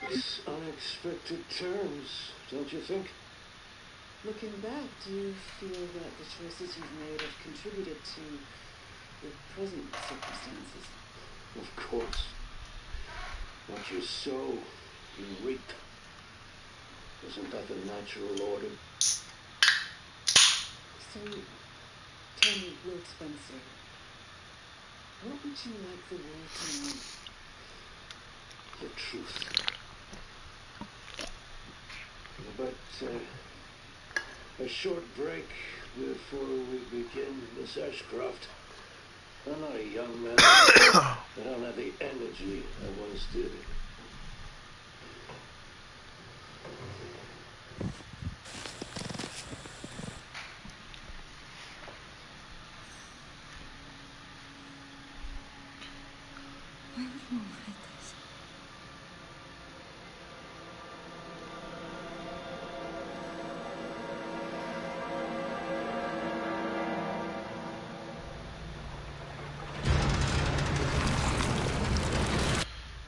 It's unexpected turns, don't you think? Looking back, do you feel that the choices you've made have contributed to the present circumstances? Of course. What you sow, you reap. Isn't that the natural order? So, tell me, Will Spencer, what would you like the world to know? The truth. But a short break before we begin, Miss Ashcroft. I'm not a young man. I don't have the energy I once did. Why would Mom hide this?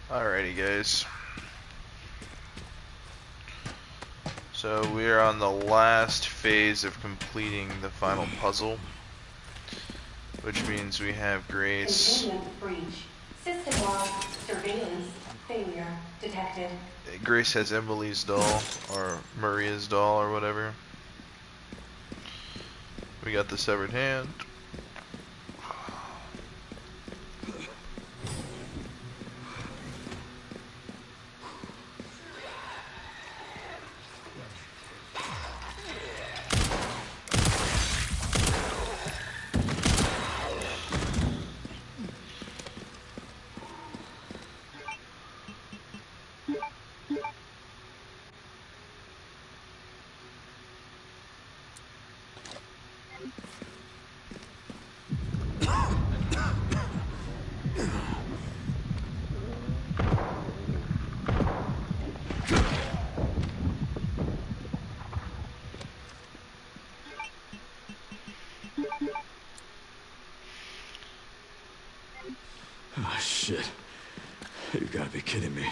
Alrighty, guys. So we are on the last phase of completing the final puzzle, which means we have Grace. Containment breach. System log. Surveillance failure detected. Grace has Emily's doll, or Maria's doll, or whatever. We got the severed hand. Oh, shit. You've got to be kidding me.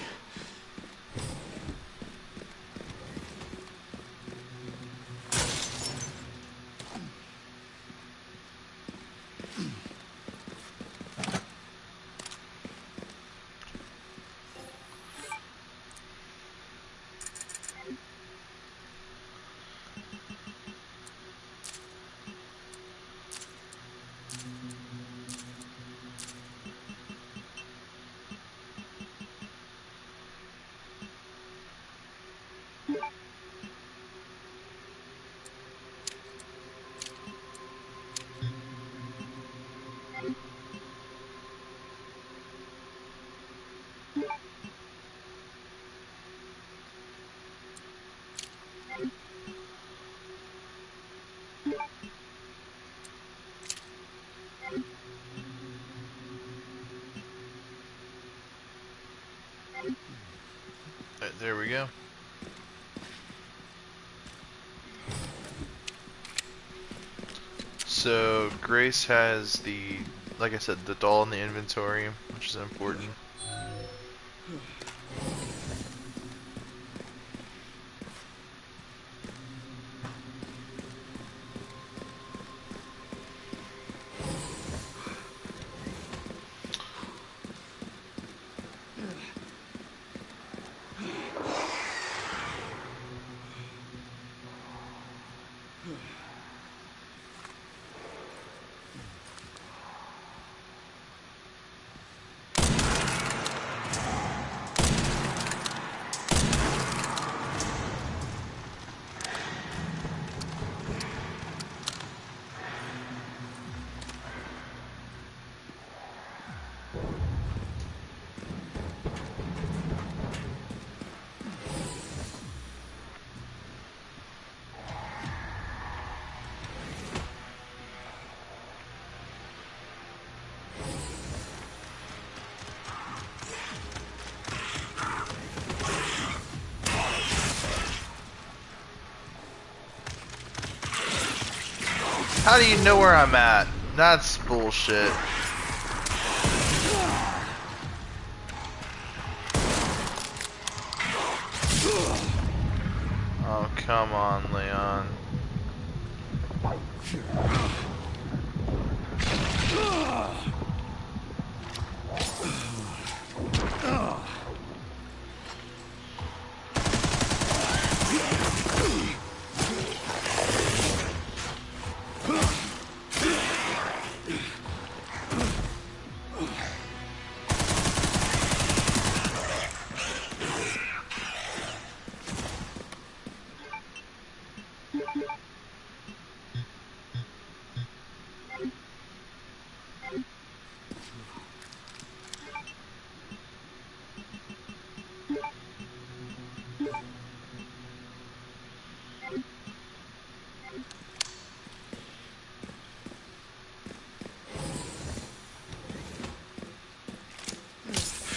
Alright, there we go. So Grace has the, like I said, the doll in the inventory, which is important. How do you know where I'm at? That's bullshit. Oh, come on, Leon.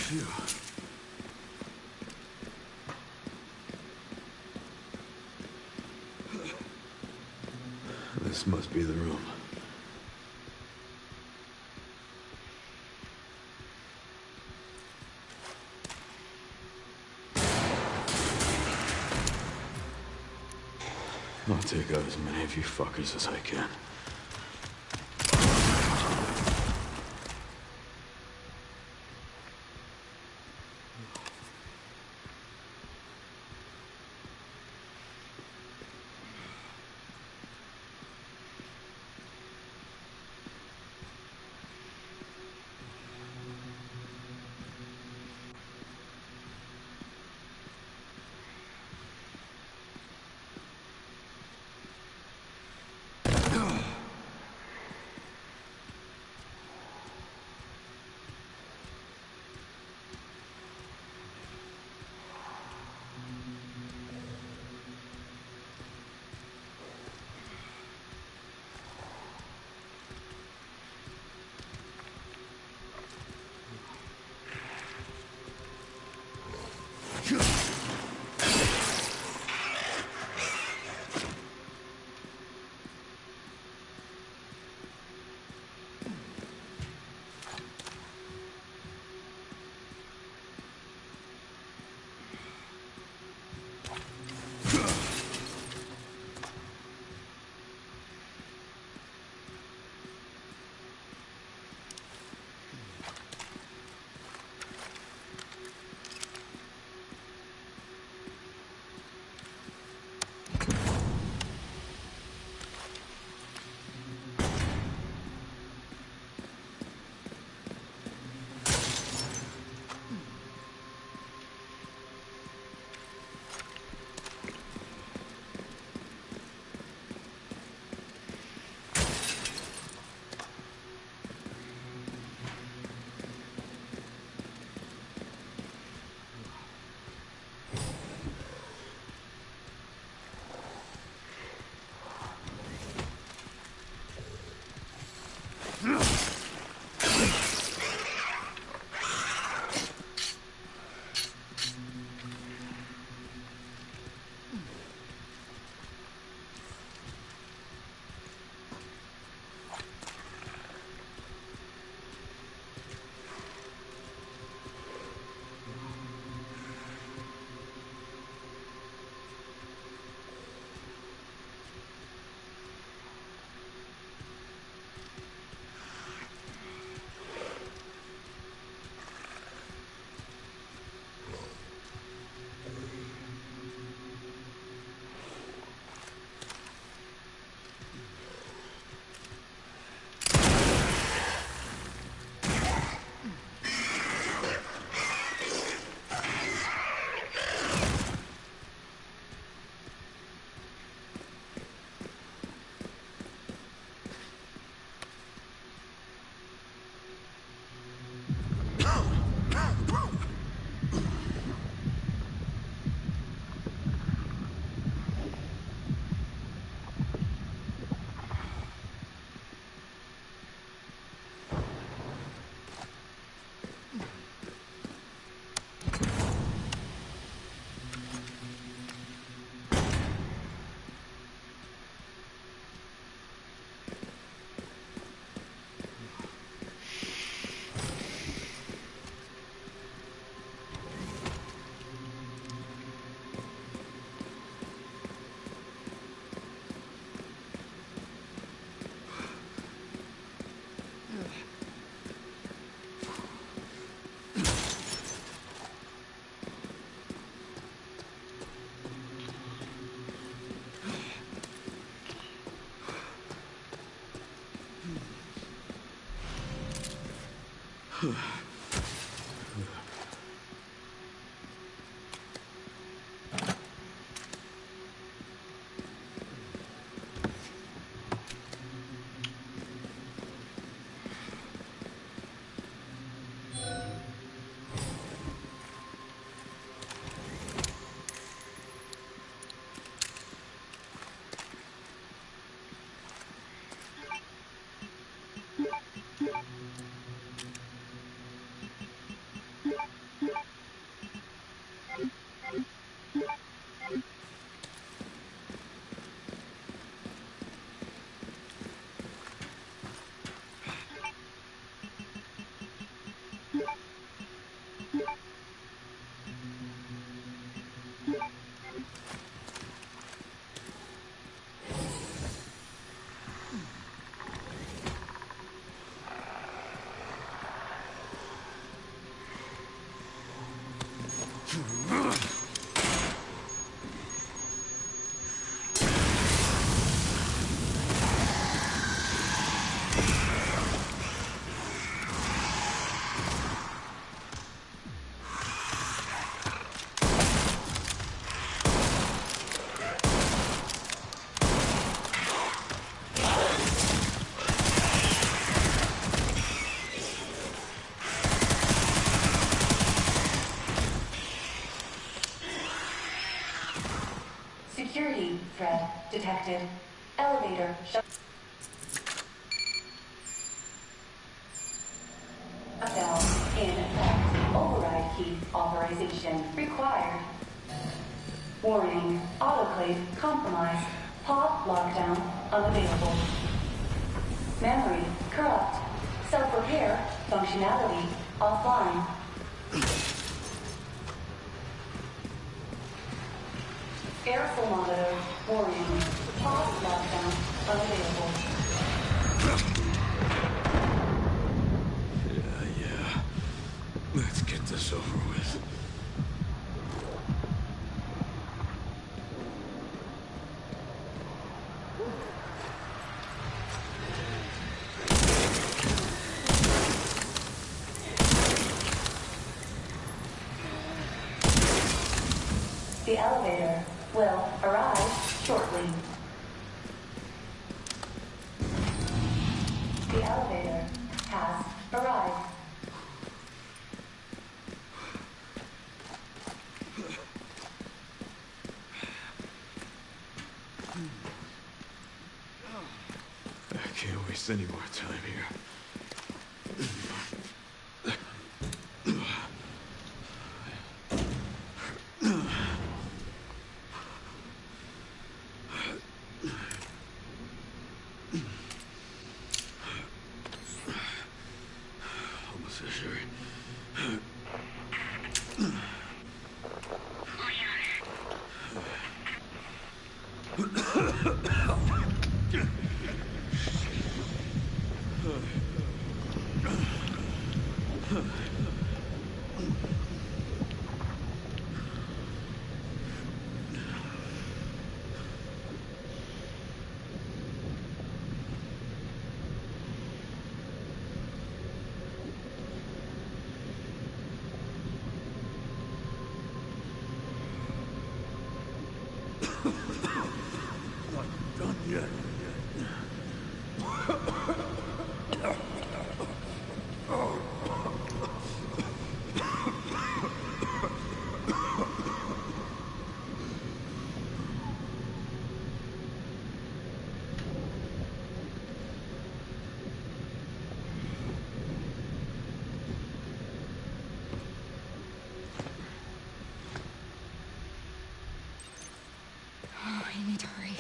Phew. This must be the room. I'll take out as many of you fuckers as I can. Security threat detected. Elevator shutdown in effect. Override key authorization required. Warning, autoclave compromised. Pod lockdown unavailable. Memory corrupt. Self-repair functionality offline. Air thermometer warning. Pod lockdown unavailable. Yeah. Let's get this over with. The elevator will arrive shortly. The elevator has arrived. I can't waste any more time here. Almost there. Not done yet. Oh, I need to hurry.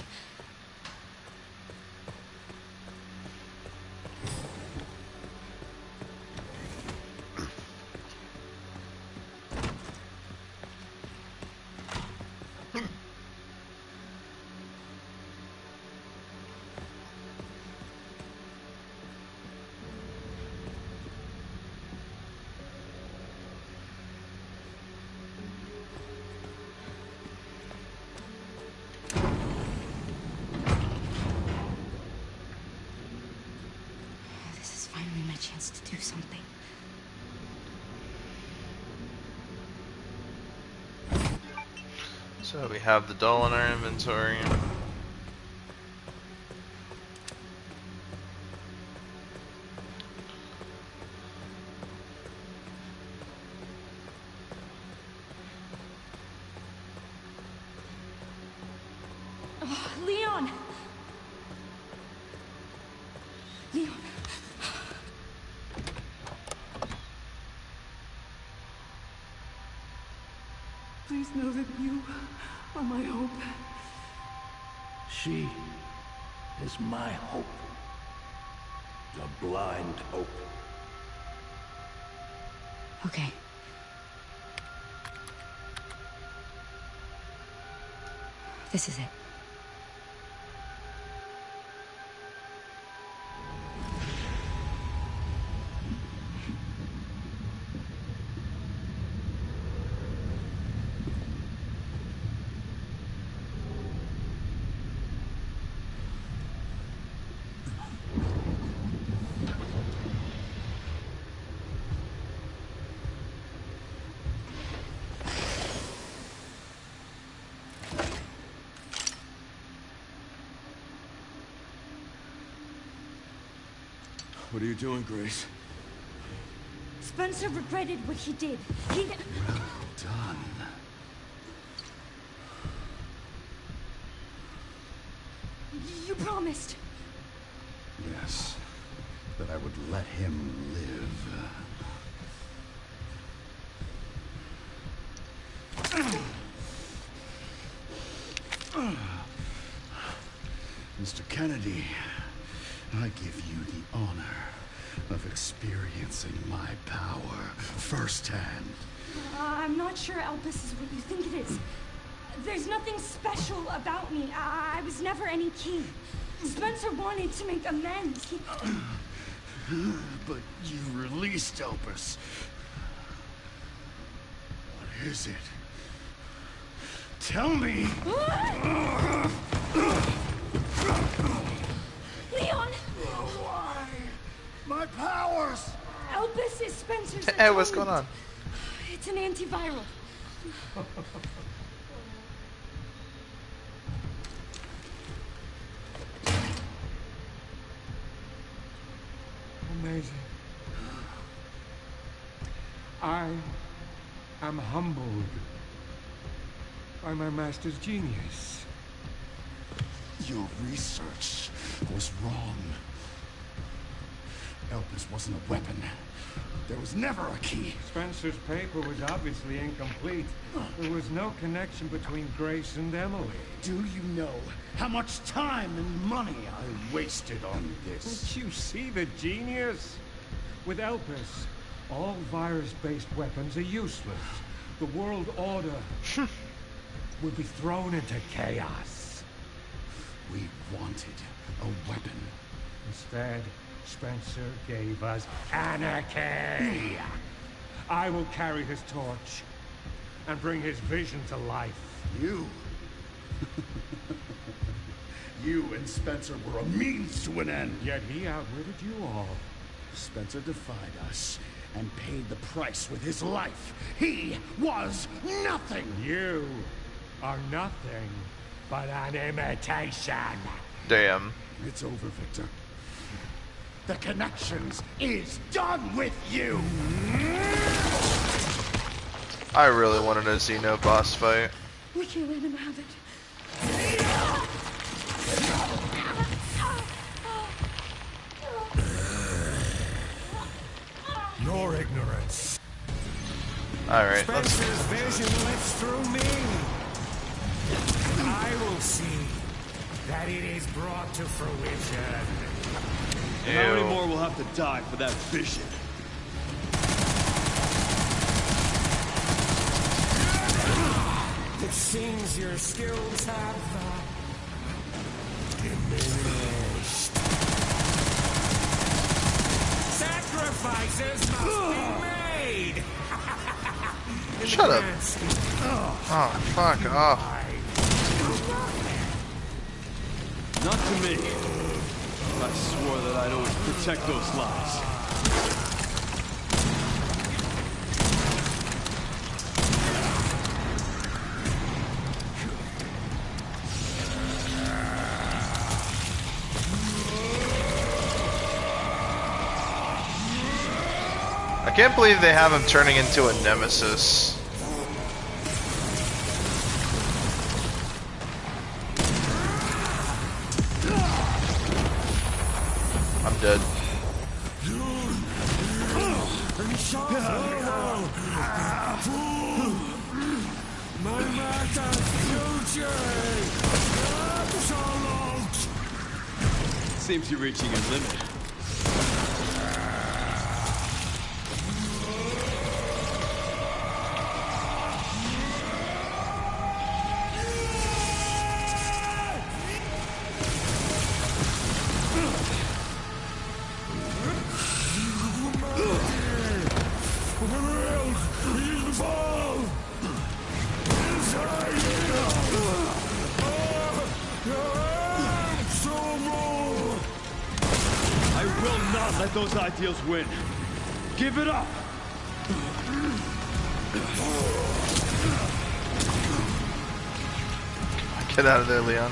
This is finally my chance to do something. So we have the doll in our inventory. Oh, Leon! Leon. Please know that you are my hope. She is my hope. A blind hope. Okay. This is it. What are you doing, Grace? Spencer regretted what he did. He... Well done. You promised. Yes, that I would let him live. Mr. Kennedy, I give you the honor of experiencing my power firsthand. I'm not sure Elpis is what you think it is. There's nothing special about me. I was never any king. Spencer wanted to make amends. He... But you released Elpis. What is it? Tell me! Leon! Why? My powers! Elpis is Spencer's Hey, what's going atonement. on? It's an antiviral. Amazing. I am humbled by my master's genius. Your research was wrong. Elpis wasn't a weapon. There was never a key. Spencer's paper was obviously incomplete. There was no connection between Grace and Emily. Do you know how much time and money I wasted on this? Don't you see the genius? With Elpis, all virus-based weapons are useless. The world order will be thrown into chaos. We wanted a weapon. Instead, Spencer gave us anarchy. I will carry his torch and bring his vision to life. You? You and Spencer were a means to an end. Yet he outwitted you all. Spencer defied us and paid the price with his life. He was nothing. You are nothing but an imitation. Damn. It's over, Victor. The Connections is done with you. I really wanted a Xeno boss fight. We can't let him have it. Your ignorance. Alright, let's... Spencer's vision lives through me. I will see that it is brought to fruition. How many Ew. more will have to die for that vision? It seems your skills have diminished. Sacrifices must be made. Shut up. Oh, fuck off. Not to me. I swore that I'd always protect those lives. Can't believe they have him turning into a nemesis. I'm dead. Seems you're reaching your limit. Let those ideals win. Give it up! Get out of there, Leon.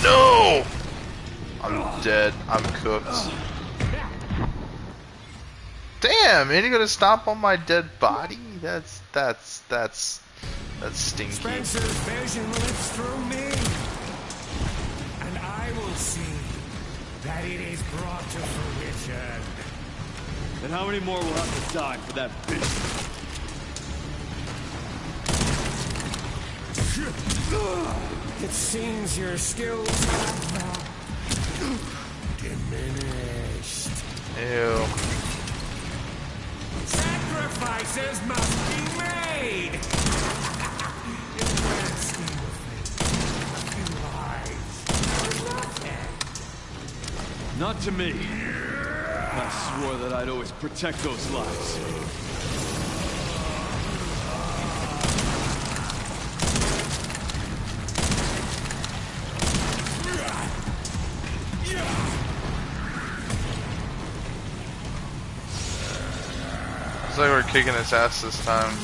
No! I'm dead. I'm cooked. Damn, ain't you gonna stomp on my dead body? That's stinky. Spencer's vision lives through me, and I will see that it is brought to fruition. And how many more will have to die for that bitch? It seems your skills have diminished. Ew. Sacrifices must be made! In the grand scheme of things, a few lives are nothing. Not to me. I swore that I'd always protect those lives. Looks like we're kicking his ass this time.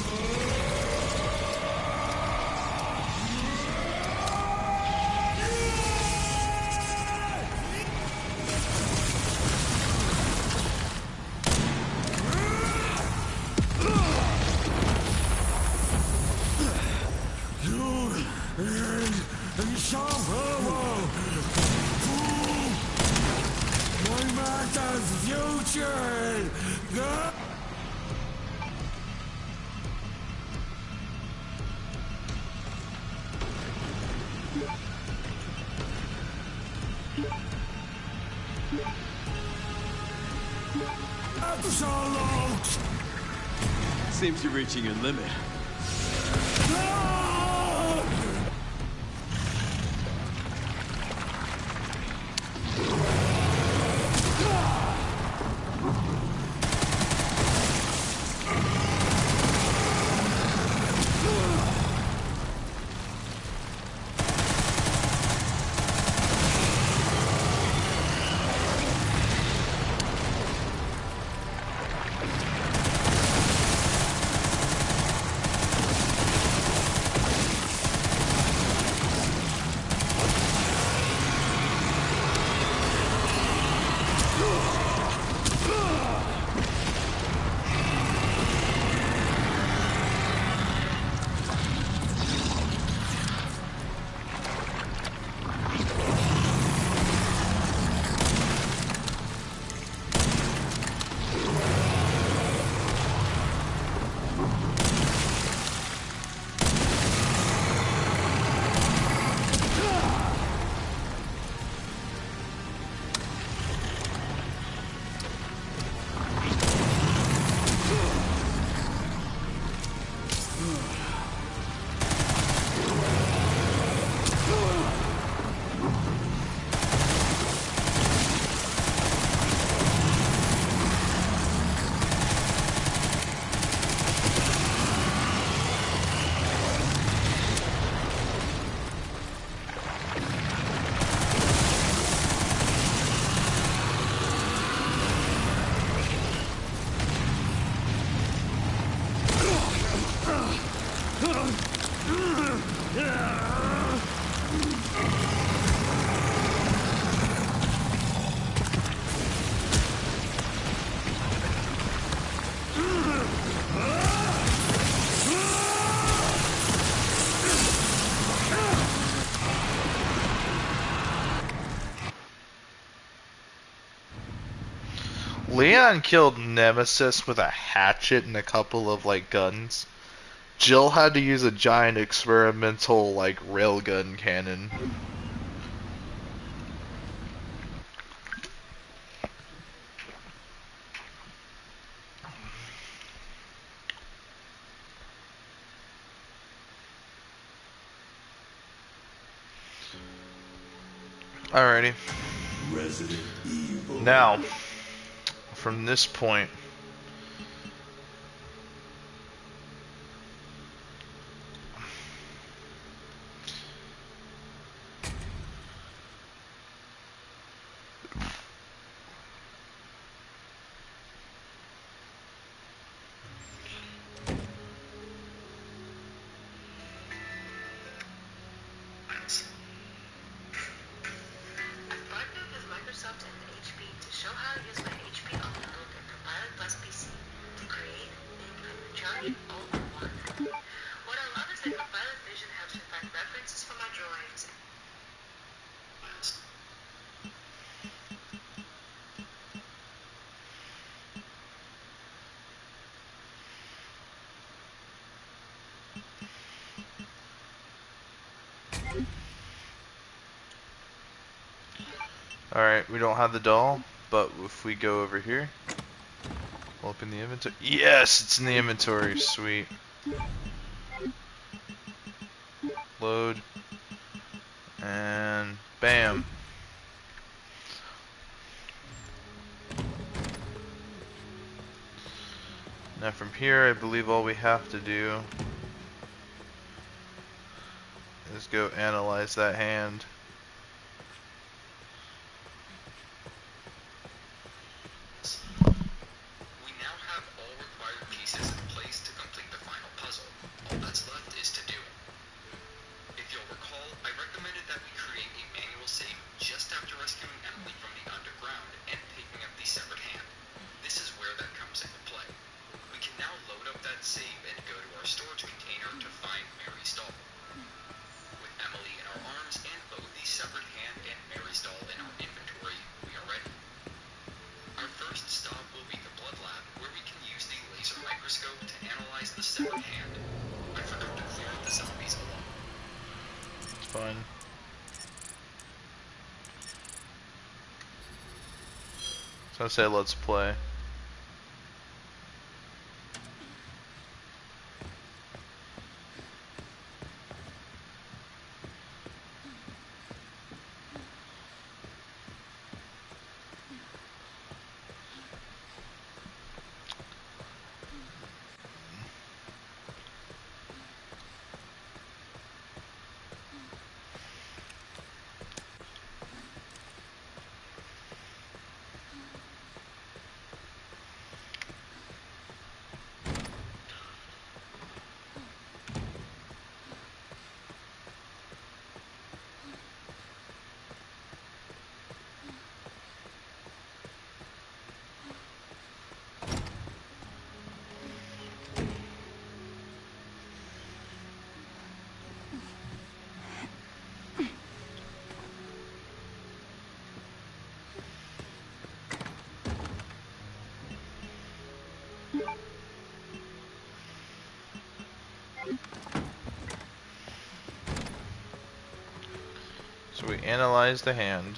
Seems you're reaching your limit. Leon killed Nemesis with a hatchet and a couple of, like, guns. Jill had to use a giant experimental, like, railgun cannon. Alrighty. Now, from this point, alright, we don't have the doll, but if we go over here, we'll open the inventory. Yes, it's in the inventory. Sweet. Load. And bam. Now from here, I believe all we have to do is go analyze that hand. We now have all required pieces in place to complete the final puzzle. All that's left is to do it. If you'll recall, I recommended that we create a manual save just after rescuing Emily from the underground and picking up the severed hand. This is where that comes into play. We can now load up that save and go to our storage container to find Mary's doll. With Emily in our arms and both the severed hand and Mary's doll in our inventory, we are ready. Our first stop will be the blood lab, where we can use the laser microscope to analyze the severed hand. I forgot to clear out the zombies alone. It's fine. So I say let's play. So we analyze the hand.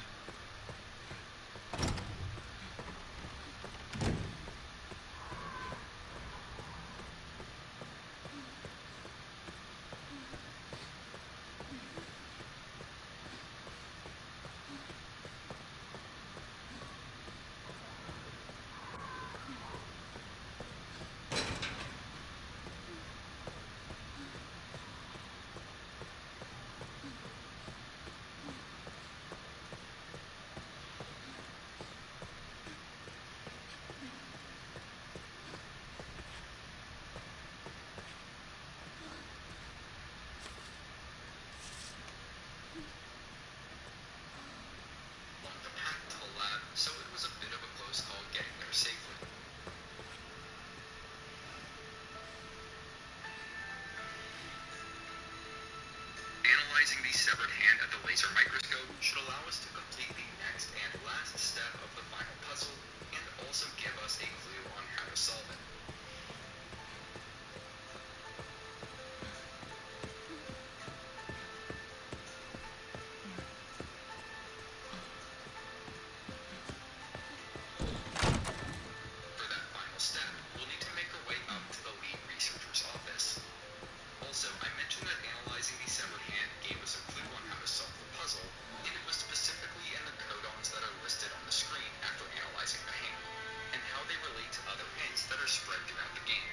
spread throughout the game.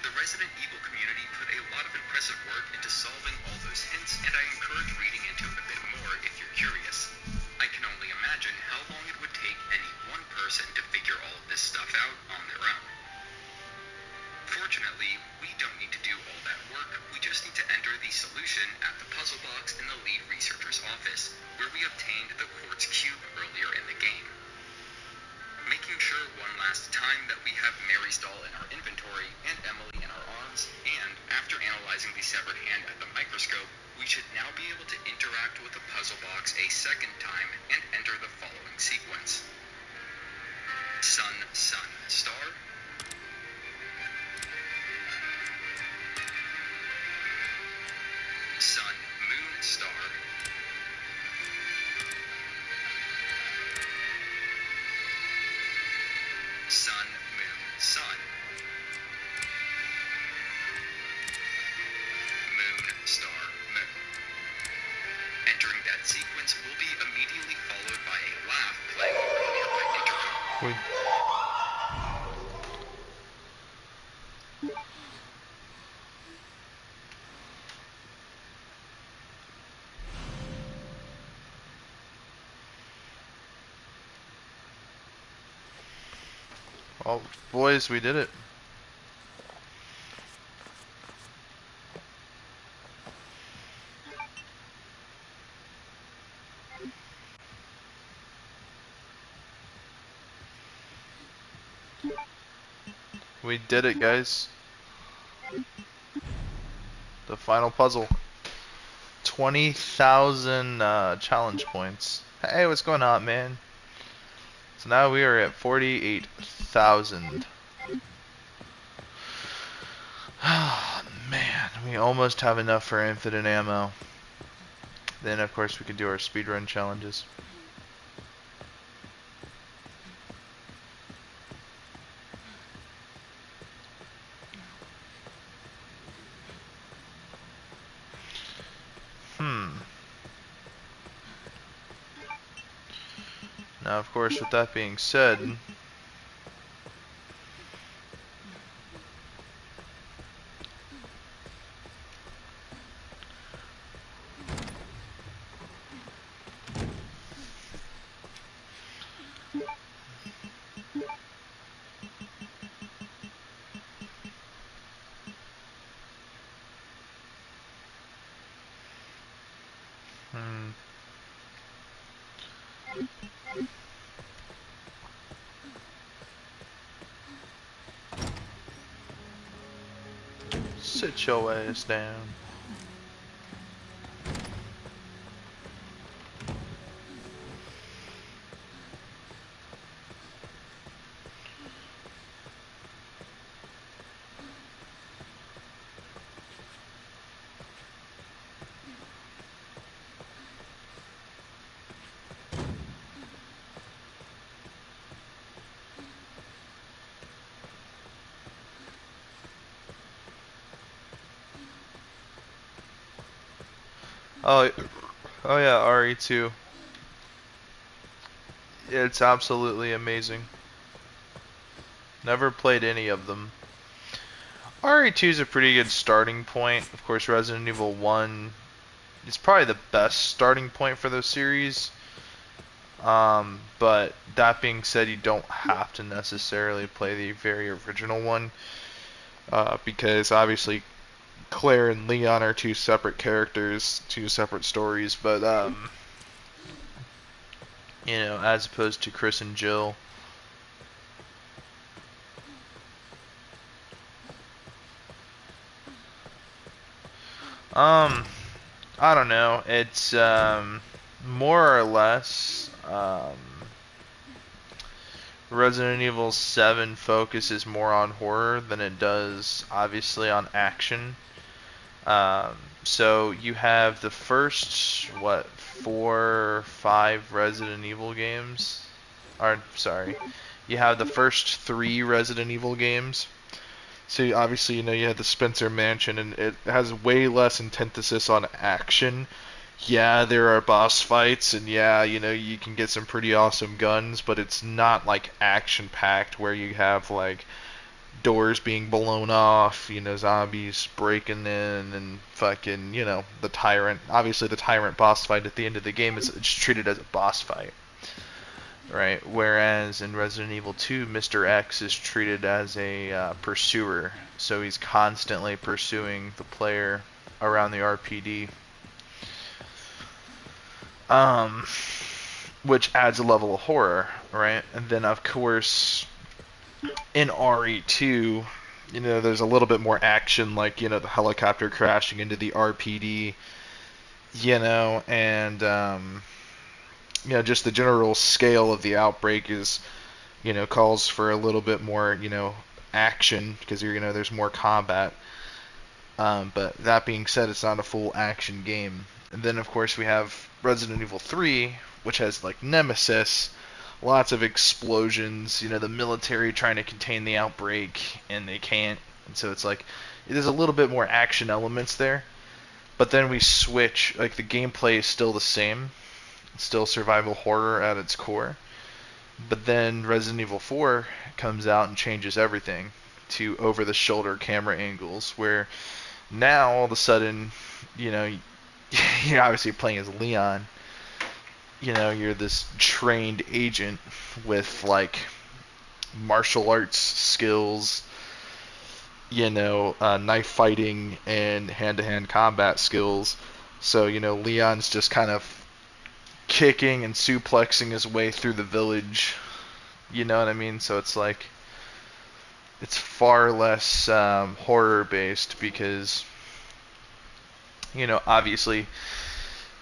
The Resident Evil community put a lot of impressive work into solving all those hints, and I encourage reading into it a bit more if you're curious. I can only imagine how long it would take any one person to figure all of this stuff out on their own. Fortunately, we don't need to do all that work, we just need to enter the solution at the puzzle box in the lead researcher's office, where we obtained the quartz cube earlier in the game. Making sure one last time that we have Mary's doll in our inventory and Emily in our arms, and after analyzing the severed hand at the microscope, we should now be able to interact with the puzzle box a second time and enter the following sequence. Sun, sun, star. Sun, moon, star. Sun, moon, sun. Moon, star, moon. Entering that sequence will be immediately followed by a laugh playing over the nearby intercom. Wait. Oh, boys, we did it. We did it, guys. The final puzzle. 20,000 challenge points. Hey, what's going on, man? So now we are at 48,000. Man, we almost have enough for infinite ammo. Then, of course, we can do our speedrun challenges. Now, of course, with that being said, sit your ass down. Oh, oh yeah, RE2. It's absolutely amazing. Never played any of them. RE2 is a pretty good starting point. Of course, Resident Evil 1 is probably the best starting point for the series. But that being said, you don't have to necessarily play the very original one. Because obviously Claire and Leon are two separate characters, two separate stories, but you know, as opposed to Chris and Jill. I don't know. It's more or less Resident Evil 7 focuses more on horror than it does obviously on action. So you have the first, 4 or 5 Resident Evil games? Or, sorry. You have the first 3 Resident Evil games. So obviously, you know, you have the Spencer Mansion, and it has way less antithesis on action. Yeah, there are boss fights, and yeah, you know, you can get some pretty awesome guns, but it's not like action-packed where you have like doors being blown off, zombies breaking in, and fucking, the tyrant. Obviously, the tyrant boss fight at the end of the game is it's treated as a boss fight, right? Whereas in Resident Evil 2, Mr. X is treated as a pursuer, so he's constantly pursuing the player around the RPD. Which adds a level of horror, right? And then, of course, in RE2, there's a little bit more action, like, the helicopter crashing into the RPD, and, just the general scale of the outbreak is, calls for a little bit more, action, because, there's more combat. But that being said, it's not a full action game. And then, of course, we have Resident Evil 3, which has, like, Nemesis, lots of explosions, the military trying to contain the outbreak, and they can't. And so it's like, there's a little bit more action elements there. But then we switch, like, the gameplay is still the same. It's still survival horror at its core. But then Resident Evil 4 comes out and changes everything to over-the-shoulder camera angles, where now, all of a sudden, you're obviously playing as Leon. You're this trained agent with, like, martial arts skills, knife fighting and hand-to-hand combat skills. So, Leon's just kind of kicking and suplexing his way through the village. You know what I mean? So it's like, it's far less horror-based because, obviously,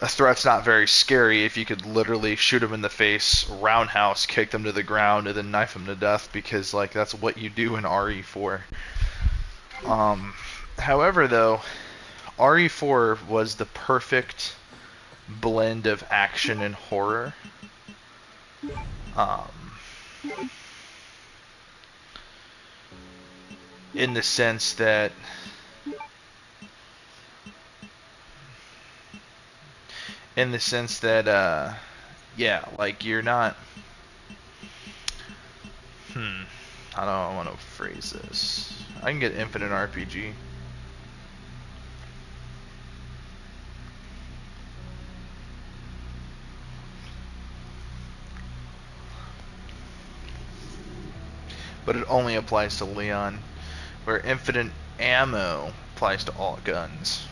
a threat's not very scary if you could literally shoot them in the face, roundhouse, kick them to the ground, and then knife them to death, because, like, that's what you do in RE4. However, though, RE4 was the perfect blend of action and horror. In the sense that yeah, like, you're not, how do I want to phrase this? I can get infinite RPG. But it only applies to Leon, where infinite ammo applies to all guns.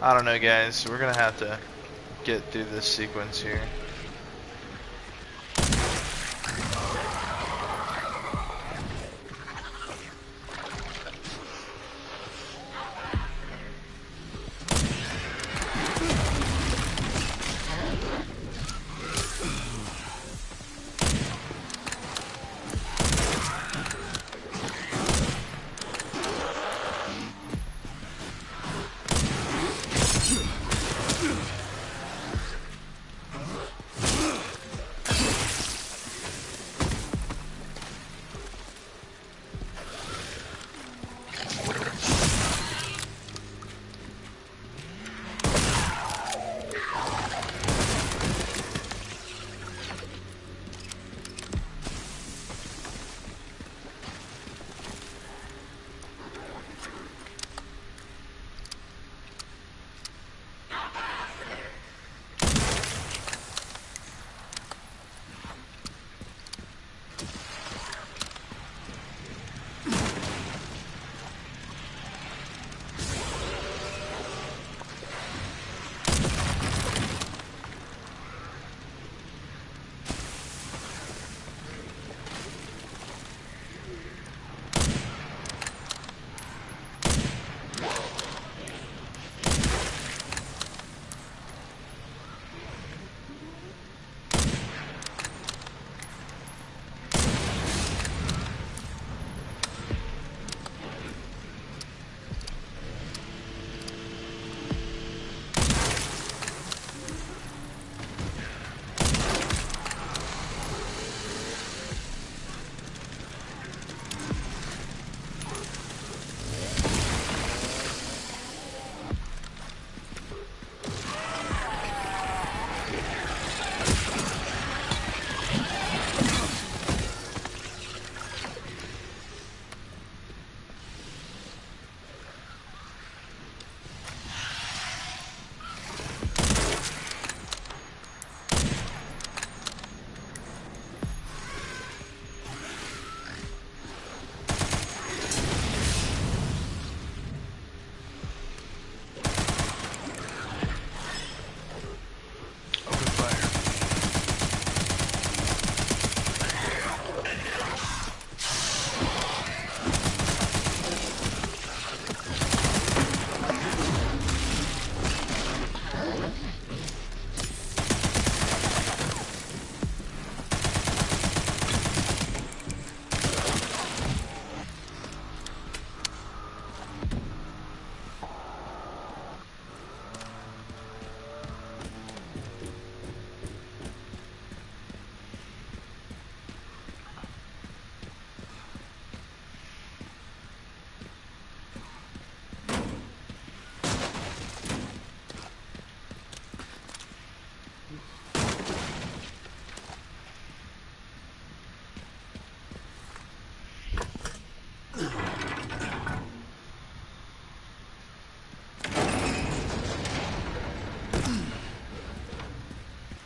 I don't know, guys. We're gonna have to get through this sequence here.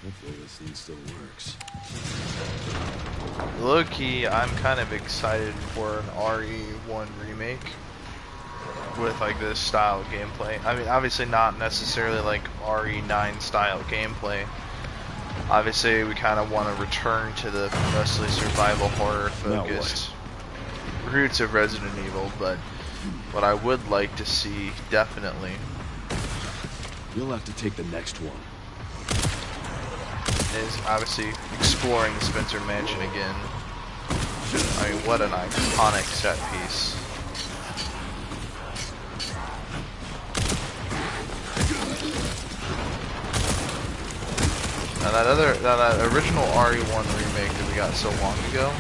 Hopefully this thing still works. Low-key, I'm kind of excited for an RE1 remake with like this style of gameplay. I mean, obviously not necessarily like RE9 style gameplay. Obviously, we kind of want to return to the mostly survival horror focused roots of Resident Evil, but what I would like to see, definitely, You'll have to take the next one. is obviously exploring the Spencer Mansion again. I mean, what an iconic set piece. Now that original RE1 remake that we got so long ago,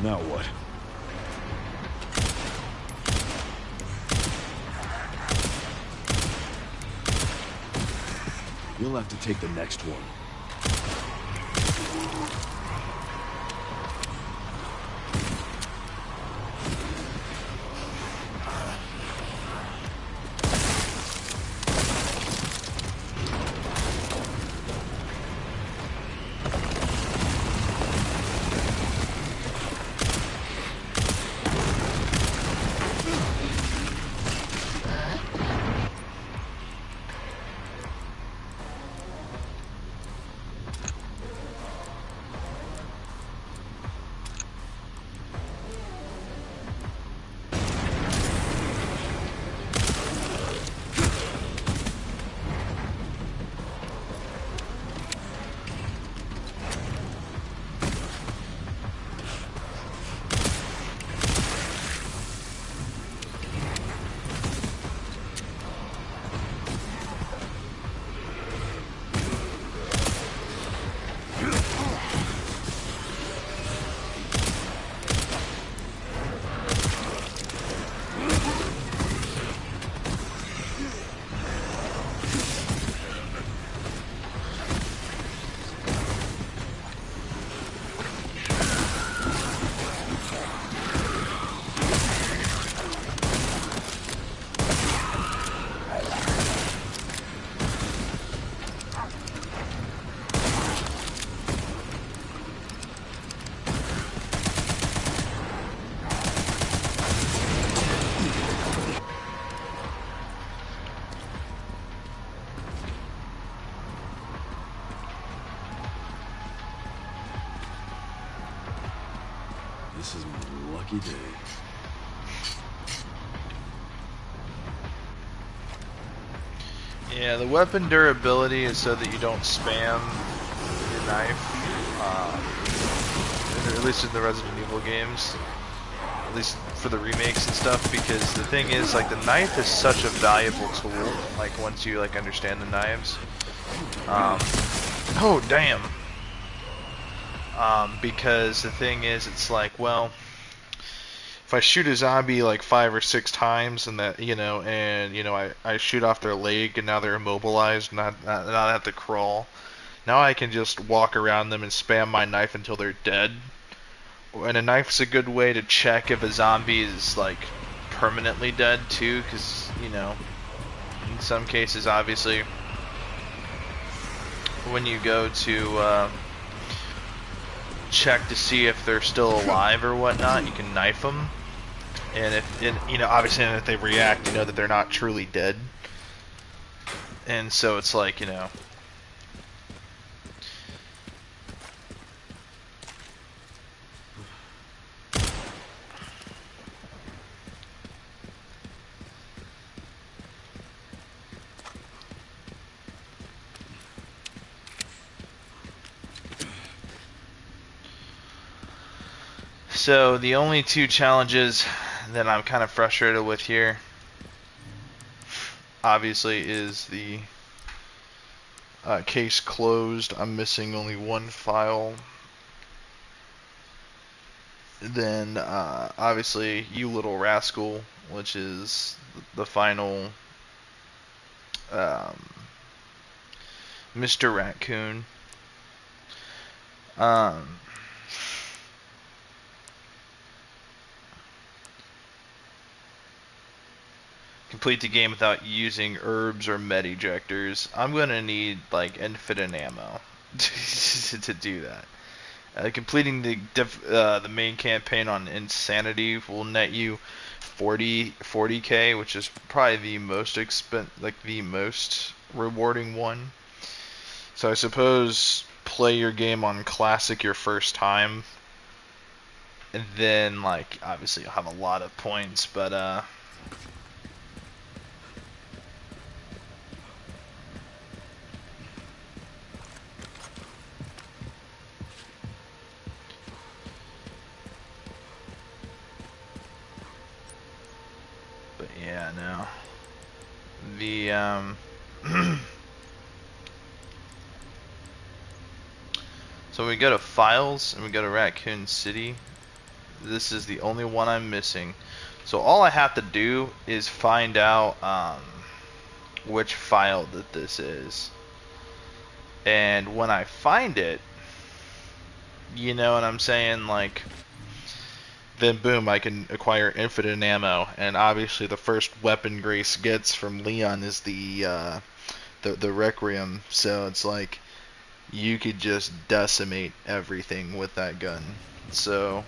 Now what? You'll have to take the next one. This is my lucky day. Yeah, the weapon durability is so that you don't spam your knife, at least in the Resident Evil games, at least for the remakes and stuff, because the thing is, like, the knife is such a valuable tool, like, once you, like, understand the knives. Oh, damn! Because the thing is, it's like, well, if I shoot a zombie like 5 or 6 times and that, I shoot off their leg and now they're immobilized, not have to crawl. Now I can just walk around them and spam my knife until they're dead. And a knife's a good way to check if a zombie is like permanently dead too, because in some cases, obviously, when you go to check to see if they're still alive or whatnot, you can knife them. And obviously, if they react, you know that they're not truly dead. And so it's like, So the only 2 challenges that I'm kind of frustrated with here, obviously, is the case closed. I'm missing only 1 file. Then, obviously, You Little Rascal, which is the final Mr. Raccoon. Complete the game without using herbs or med ejectors. I'm gonna need like infinite ammo to do that. Completing the main campaign on Insanity will net you 40k, which is probably the most the most rewarding one. So I suppose play your game on classic your first time, and then like obviously you'll have a lot of points, but yeah, no. So we go to Files and we go to Raccoon City. This is the only one I'm missing. So all I have to do is find out which file that this is. And when I find it, you know what I'm saying, like, then boom, I can acquire infinite ammo. And obviously the first weapon Grace gets from Leon is the requiem. So it's like you could just decimate everything with that gun. So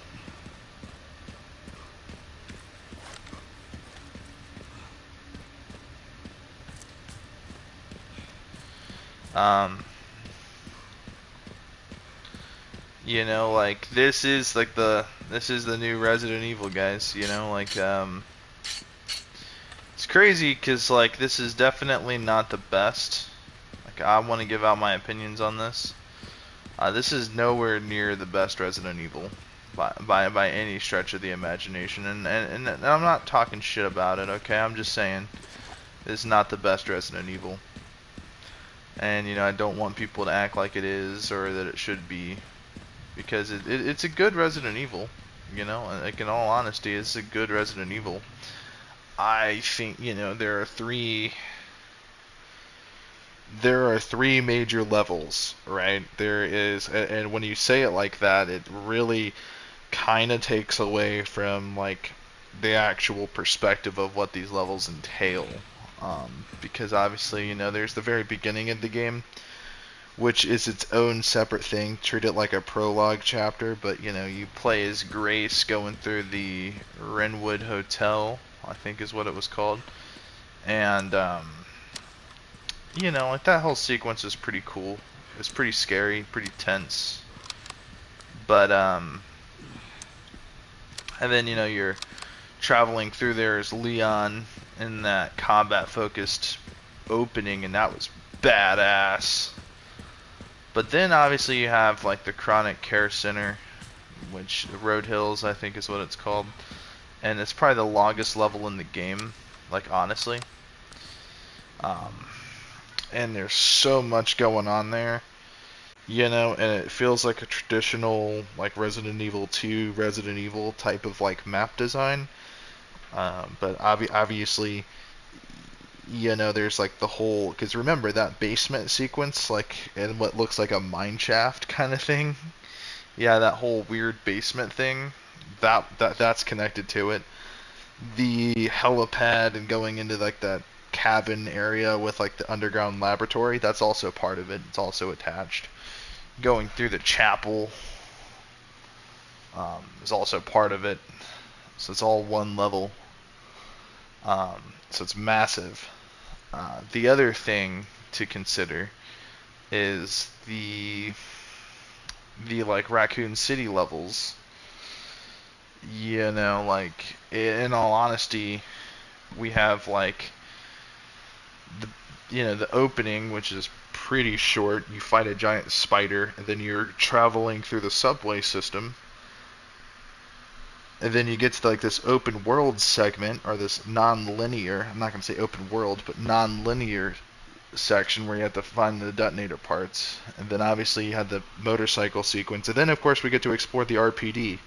you know, like, this is the new Resident Evil, guys. You know, like, it's crazy because, like, this is definitely not the best. Like, I want to give out my opinions on this. This is nowhere near the best Resident Evil by any stretch of the imagination, and I'm not talking shit about it. Okay, I'm just saying this is not the best Resident Evil. And, you know, I don't want people to act like it is or that it should be, because it's a good Resident Evil, you know, like, in all honesty, it's a good Resident Evil. I think, you know, there are three major levels, right? There is, and when you say it like that, it really kind of takes away from, like, the actual perspective of what these levels entail. Because obviously, you know, there's the very beginning of the game, which is its own separate thing. Treat it like a prologue chapter, but, you know, you play as Grace going through the Renwood Hotel, I think is what it was called. And, you know, like, that whole sequence is pretty cool. It's pretty scary, pretty tense. But, and then, you know, you're traveling through there as Leon in that combat-focused opening, and that was badass. But then, obviously, you have, like, the Chronic Care Center, which, Road Hills, I think is what it's called. And it's probably the longest level in the game, like, honestly. And there's so much going on there, you know, and it feels like a traditional, like, Resident Evil 2, Resident Evil type of, like, map design. But obviously, you know, there's, like, the whole, because remember that basement sequence, like, in what looks like a mine shaft kind of thing? Yeah, that whole weird basement thing, that's connected to it. The helipad and going into, like, that cabin area with, like, the underground laboratory, that's also part of it. It's also attached. Going through the chapel is also part of it. So it's all one level. So it's massive. The other thing to consider is the like, Raccoon City levels. You know, like, in all honesty, we have, like, the opening, which is pretty short. You fight a giant spider, and then you're traveling through the subway system. And then you get to, like, this open world segment, or this non-linear, I'm not going to say open world, but non-linear section where you have to find the detonator parts. And then obviously you have the motorcycle sequence. And then, of course, we get to explore the RPD.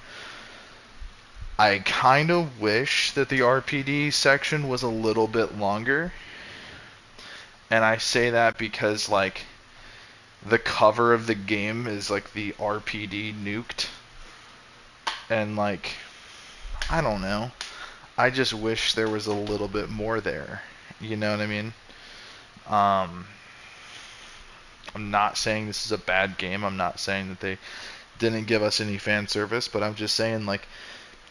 I kind of wish that the RPD section was a little bit longer. And I say that because, like, the cover of the game is, like, the RPD nuked. And, like, I don't know. I just wish there was a little bit more there. You know what I mean? I'm not saying this is a bad game. I'm not saying that they didn't give us any fan service, but I'm just saying, like,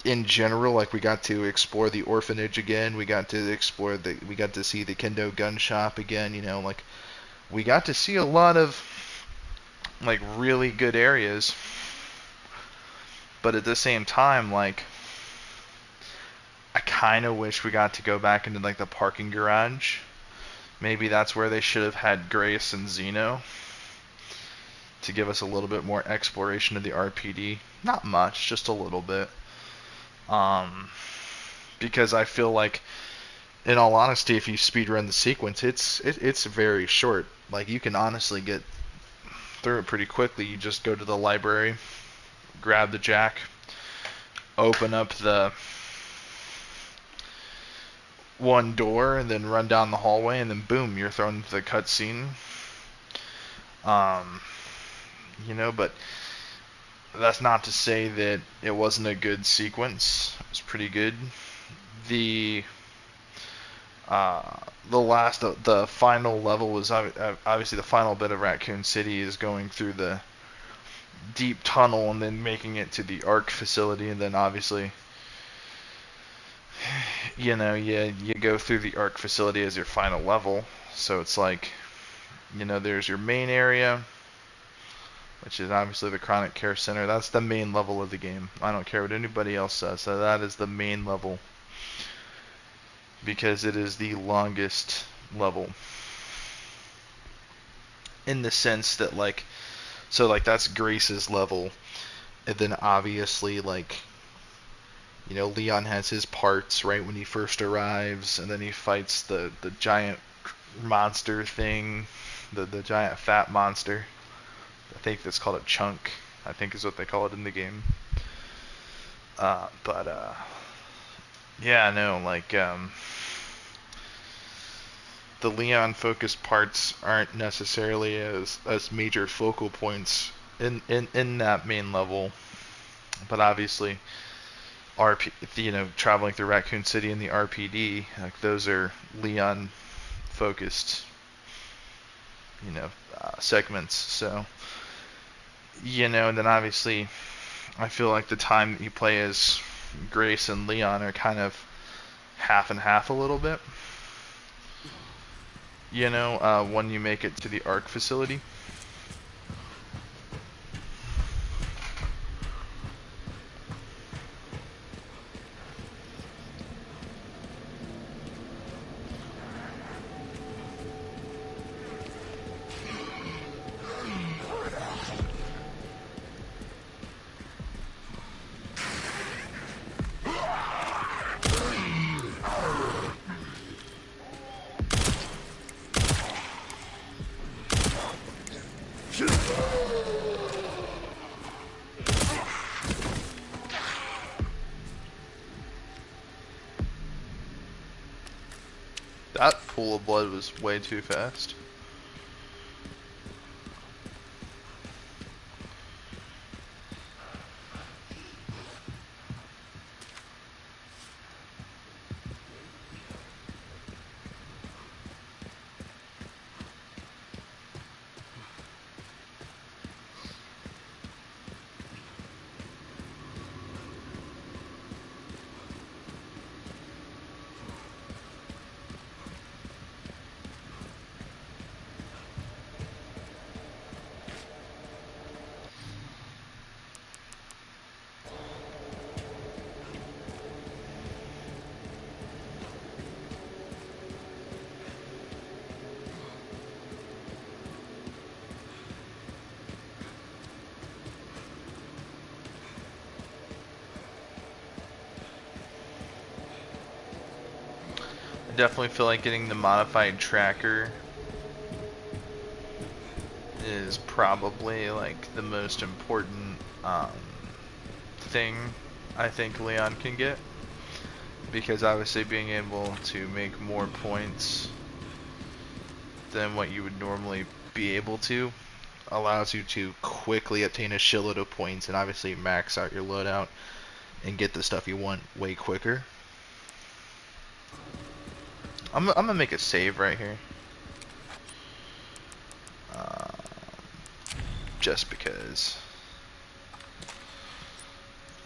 in general, like, we got to explore the orphanage again. We got to see the Kendo gun shop again. You know, like, we got to see a lot of, like, really good areas. But at the same time, like, I kind of wish we got to go back into, like, the parking garage. Maybe that's where they should have had Grace and Zeno to give us a little bit more exploration of the RPD. Not much, just a little bit. Because I feel like, in all honesty, if you speedrun the sequence, it's very short. Like, you can honestly get through it pretty quickly. You just go to the library, grab the jack, open up the one door and then run down the hallway, and then boom, you're thrown into the cutscene. But that's not to say that it wasn't a good sequence. It was pretty good. The final level was obviously the final bit of Raccoon City is going through the deep tunnel and then making it to the ARC facility, and then obviously, you go through the ARC facility as your final level. So it's like, there's your main area, which is obviously the Chronic Care Center. That's the main level of the game. I don't care what anybody else says. So that is the main level, because it is the longest level, in the sense that that's Grace's level, and then obviously Leon has his parts right when he first arrives, and then he fights the giant monster thing, the giant fat monster. I think that's called a chunk, I think is what they call it in the game. The Leon focused parts aren't necessarily as major focal points in that main level, but obviously traveling through Raccoon City in the RPD, those are Leon focused segments. So and then obviously I feel like the time that you play as Grace and Leon are kind of half and half a little bit. When you make it to the ARC facility. That pool of blood was way too fast. Definitely feel like getting the modified tracker is probably the most important thing I think Leon can get, because obviously being able to make more points than what you would normally be able to allows you to quickly obtain a shitload of points and obviously max out your loadout and get the stuff you want way quicker. I'm gonna make a save right here. Just because.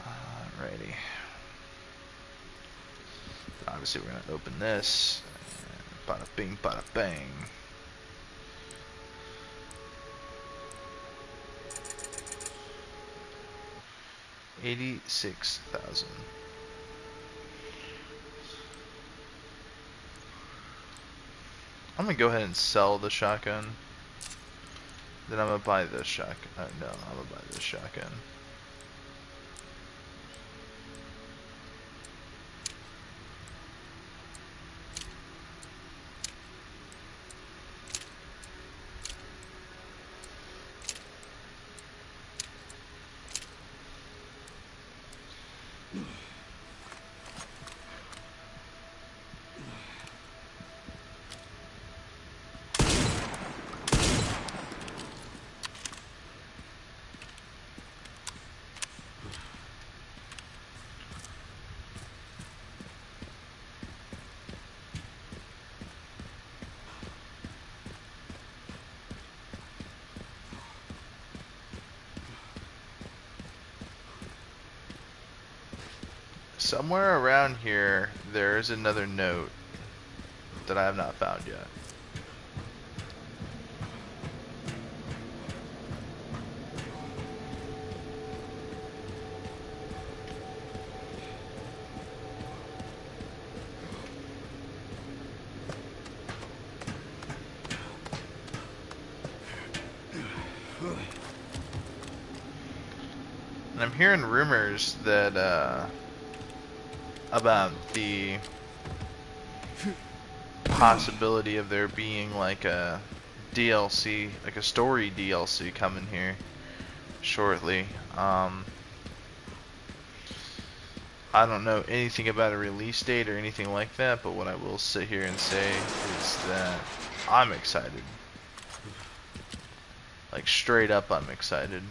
Alrighty. Obviously we're gonna open this. Bada bing, bada bang. $86,000. I'm gonna go ahead and sell the shotgun. Then I'm gonna buy this shotgun. No, I'm gonna buy this shotgun. somewhere around here, there's another note that I have not found yet. And I'm hearing rumors that, about the possibility of there being like a DLC, like a story DLC coming here shortly. I don't know anything about a release date or anything like that, but what I will sit here and say is that I'm excited. Like straight up, I'm excited.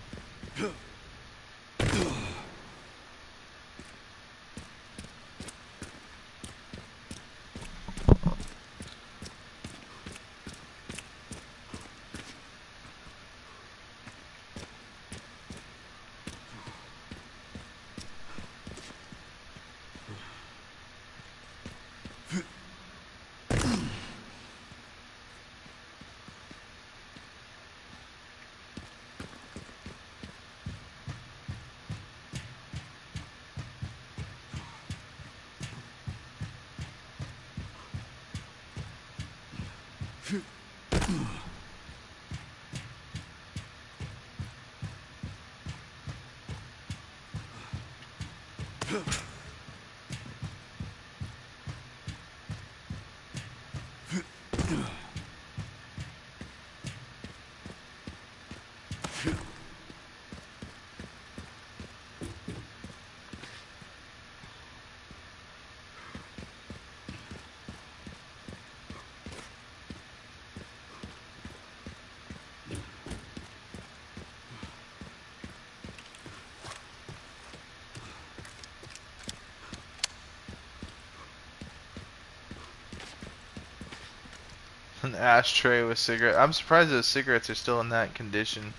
An ashtray with cigarette. I'm surprised those cigarettes are still in that condition.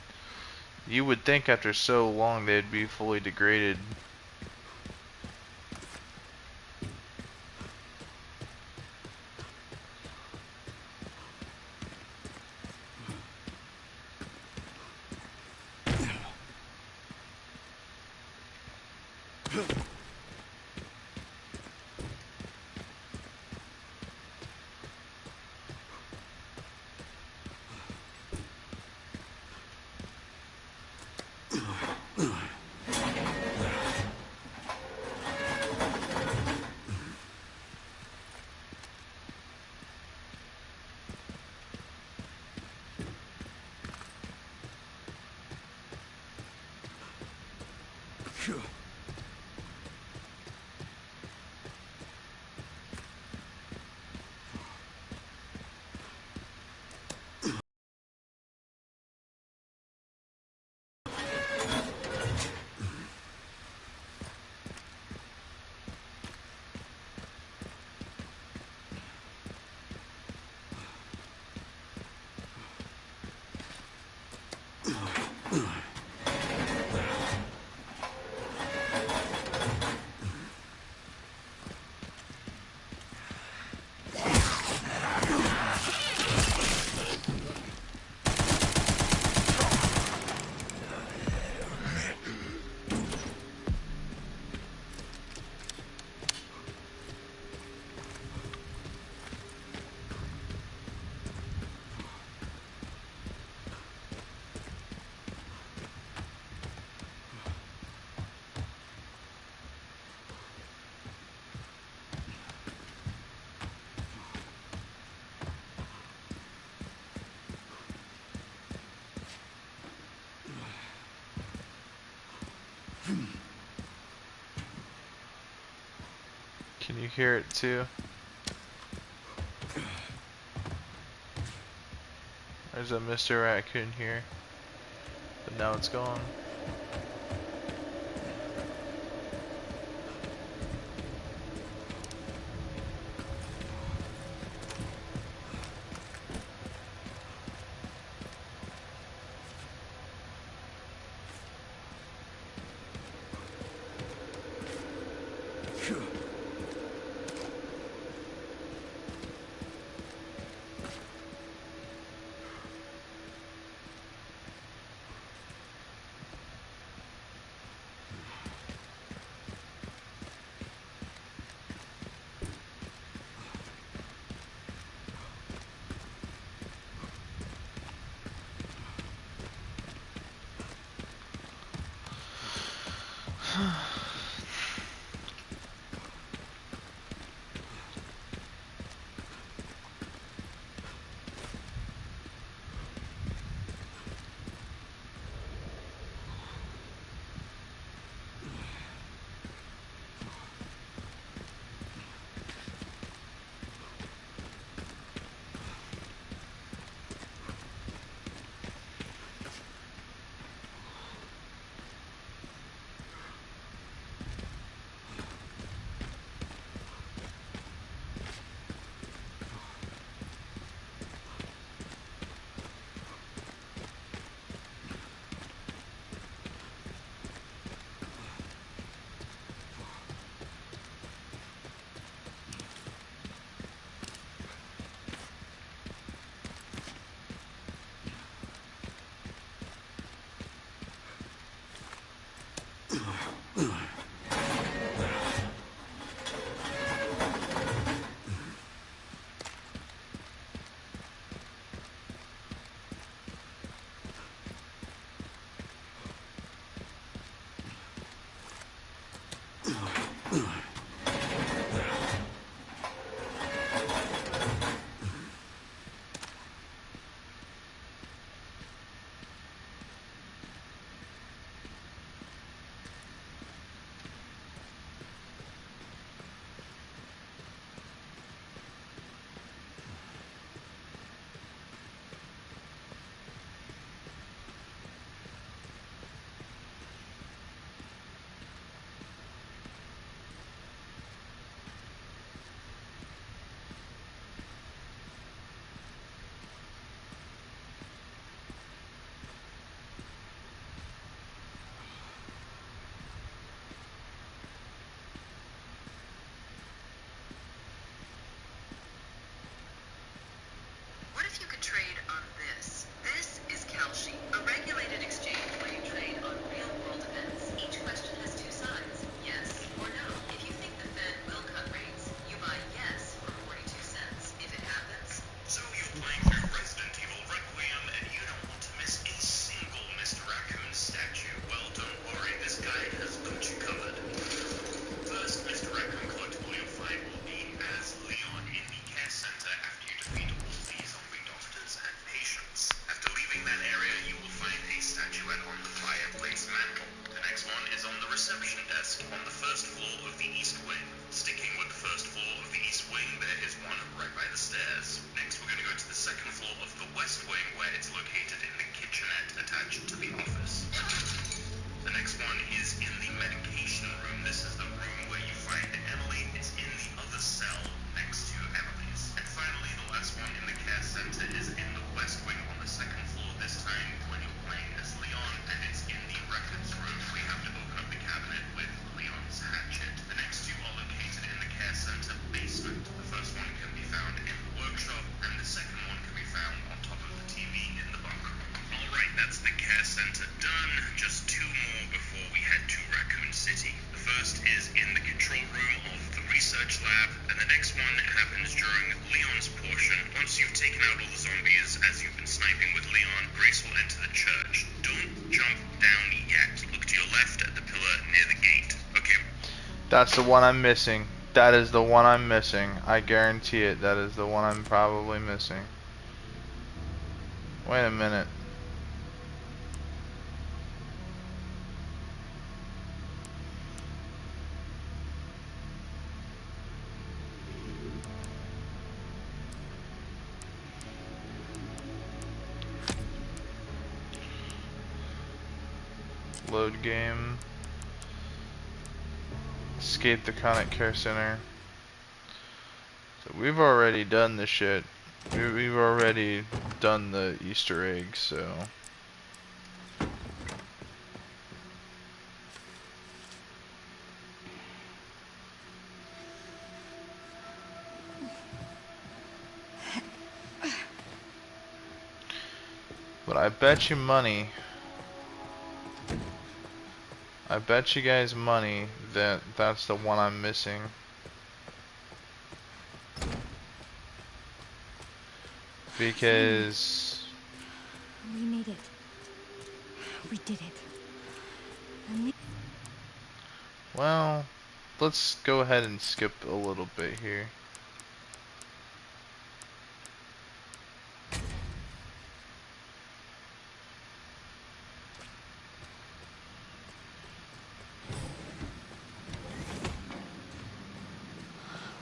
You would think after so long they'd be fully degraded. Can you hear it too? There's a Mr. Raccoon here, but now it's gone. Phew. upstairs. Next, we're going to go to the second floor of the West Wing, where it's located in the kitchenette attached to the office. The next one is in the medication room. This is the room where you find Emily. It's in the other cell next to Emily's. And finally, the last one in the care center is in the West Wing on the second floor, this time when you're playing as Leon, and it's in the records room. We have to open up the cabinet with Leon's hatchet. The next two are located in the care center basement. The first one can be found in the workshop, and the second one can be found on top of the TV in the bunk room. Alright, that's the care center done. Just two more before we head to Raccoon City. The first is in the control room of the research lab, and the next one happens during Leon's portion. Once you've taken out all the zombies, as you've been sniping with Leon, Grace will enter the church. Don't jump down yet. Look to your left at the pillar near the gate. Okay. That's the one I'm missing. That is the one I'm missing. I guarantee it. That is the one I'm probably missing. Wait a minute. Load game. Escape the Chronic Care Center. So we've already done the shit. We've already done the Easter egg, so. But I bet you money. I bet you guys money that that's the one I'm missing. Because We made it. We did it. well, let's go ahead and skip a little bit here.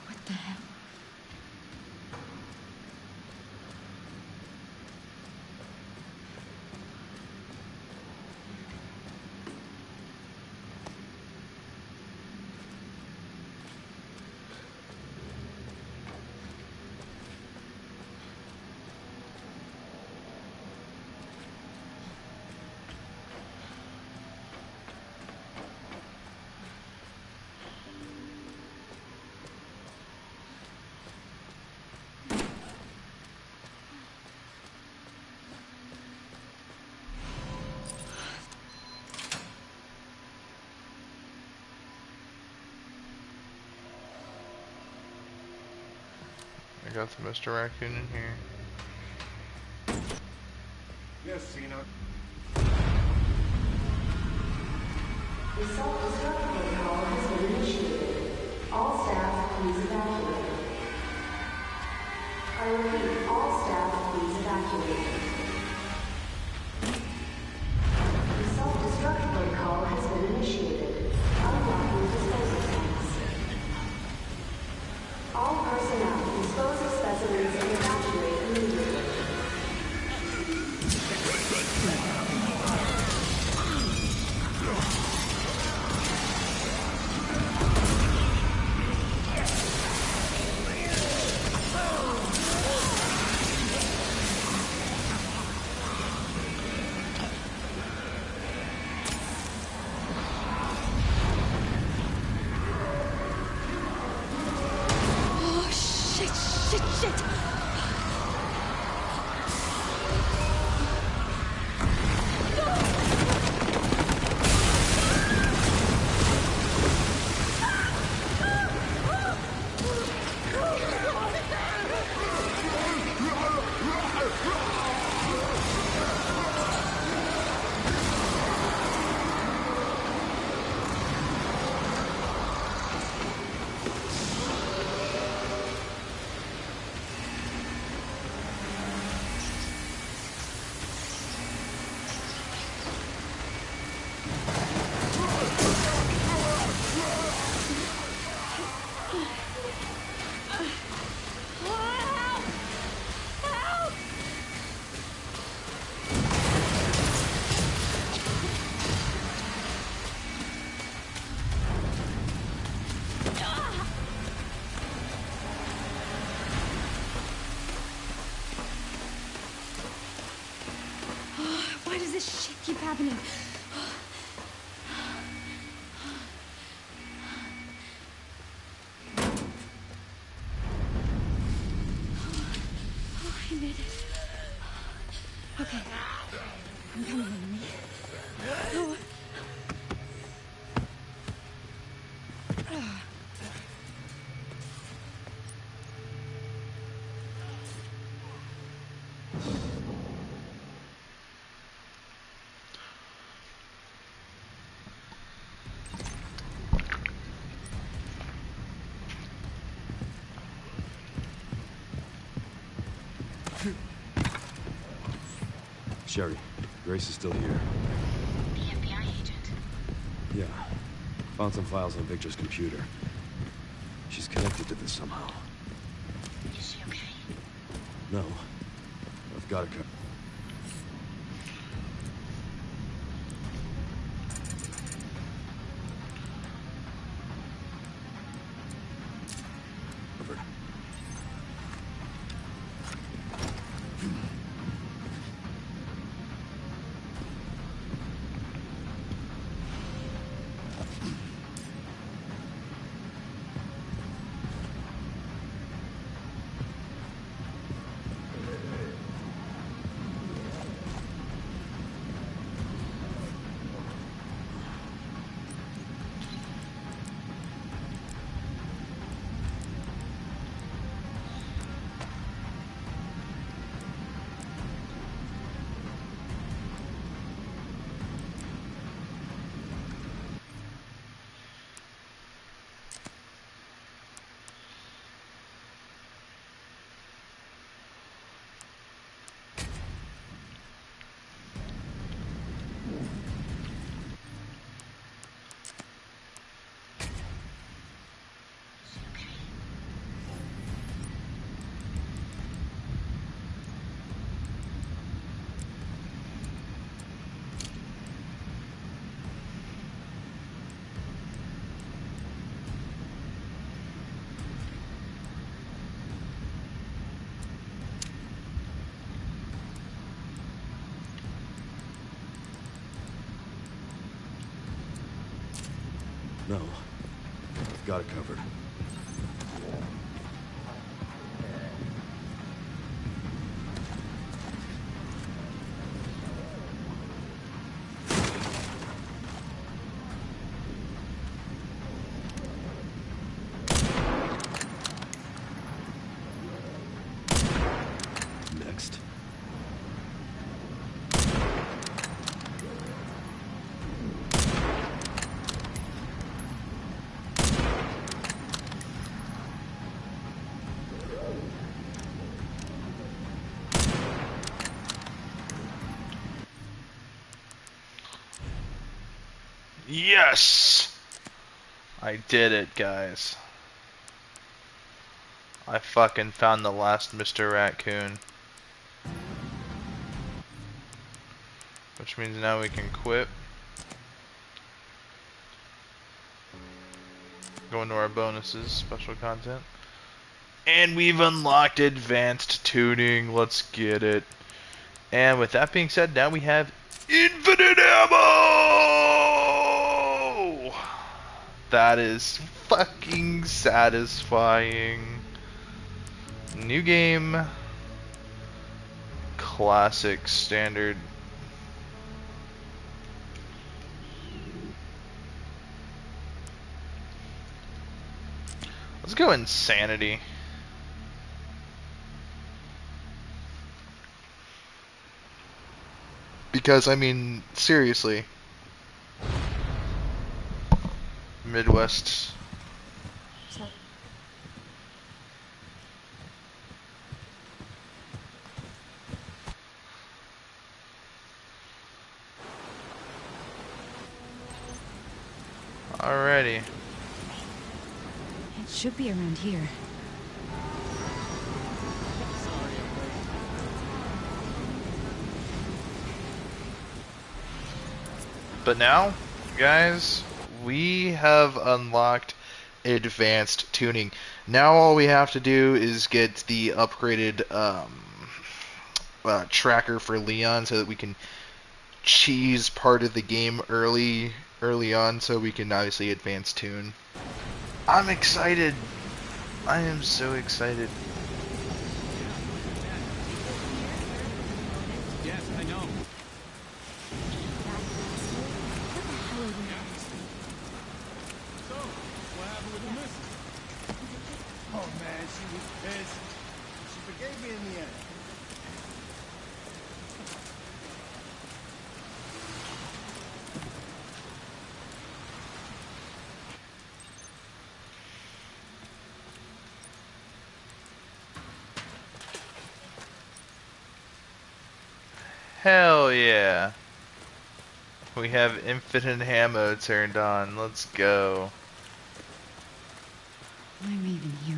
What the hell? I got the Mr. Raccoon in here. Yes, Cena. The self-destruct protocol has been initiated. All staff, please evacuate. I repeat, all staff, please evacuate. The self-destruct protocol has been initiated. Unlocking disposal tanks. All personnel, dispose of specimens and evacuate immediately. this shit keep happening? Oh, I made it. Okay. I'm coming, Amy. Oh. Sherry, Grace is still here. The FBI agent? Yeah. Found some files on Victor's computer. She's connected to this somehow. Is she okay? No. I've got to cut. No. I've got it covered. Next. Yes! I did it, guys. I fucking found the last Mr. Raccoon. Which means now we can quit. Go into our bonuses, special content. And we've unlocked advanced tuning. Let's get it. And with that being said, now we have infinite ammo! That is fucking satisfying. New game. Classic, standard. Let's go insanity. Because, I mean, seriously. Midwest. Alrighty. It should be around here. But now, guys, we have unlocked advanced tuning. Now all we have to do is get the upgraded tracker for Leon so that we can cheese part of the game early on so we can obviously advance tune. I'm excited. I am so excited. Yes, I know. So, what happened with the missus? Oh man, she was pissed. She forgave me in the end. Hell yeah. We have infinite ammo turned on. Let's go. Why am I even here?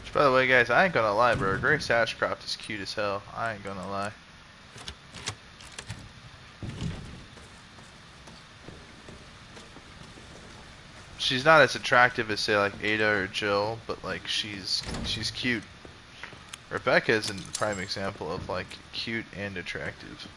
Which, by the way, guys, I ain't gonna lie, bro. Grace Ashcroft is cute as hell. I ain't gonna lie. She's not as attractive as, say, like Ada or Jill, but like she's cute. Rebecca is a prime example of like cute and attractive.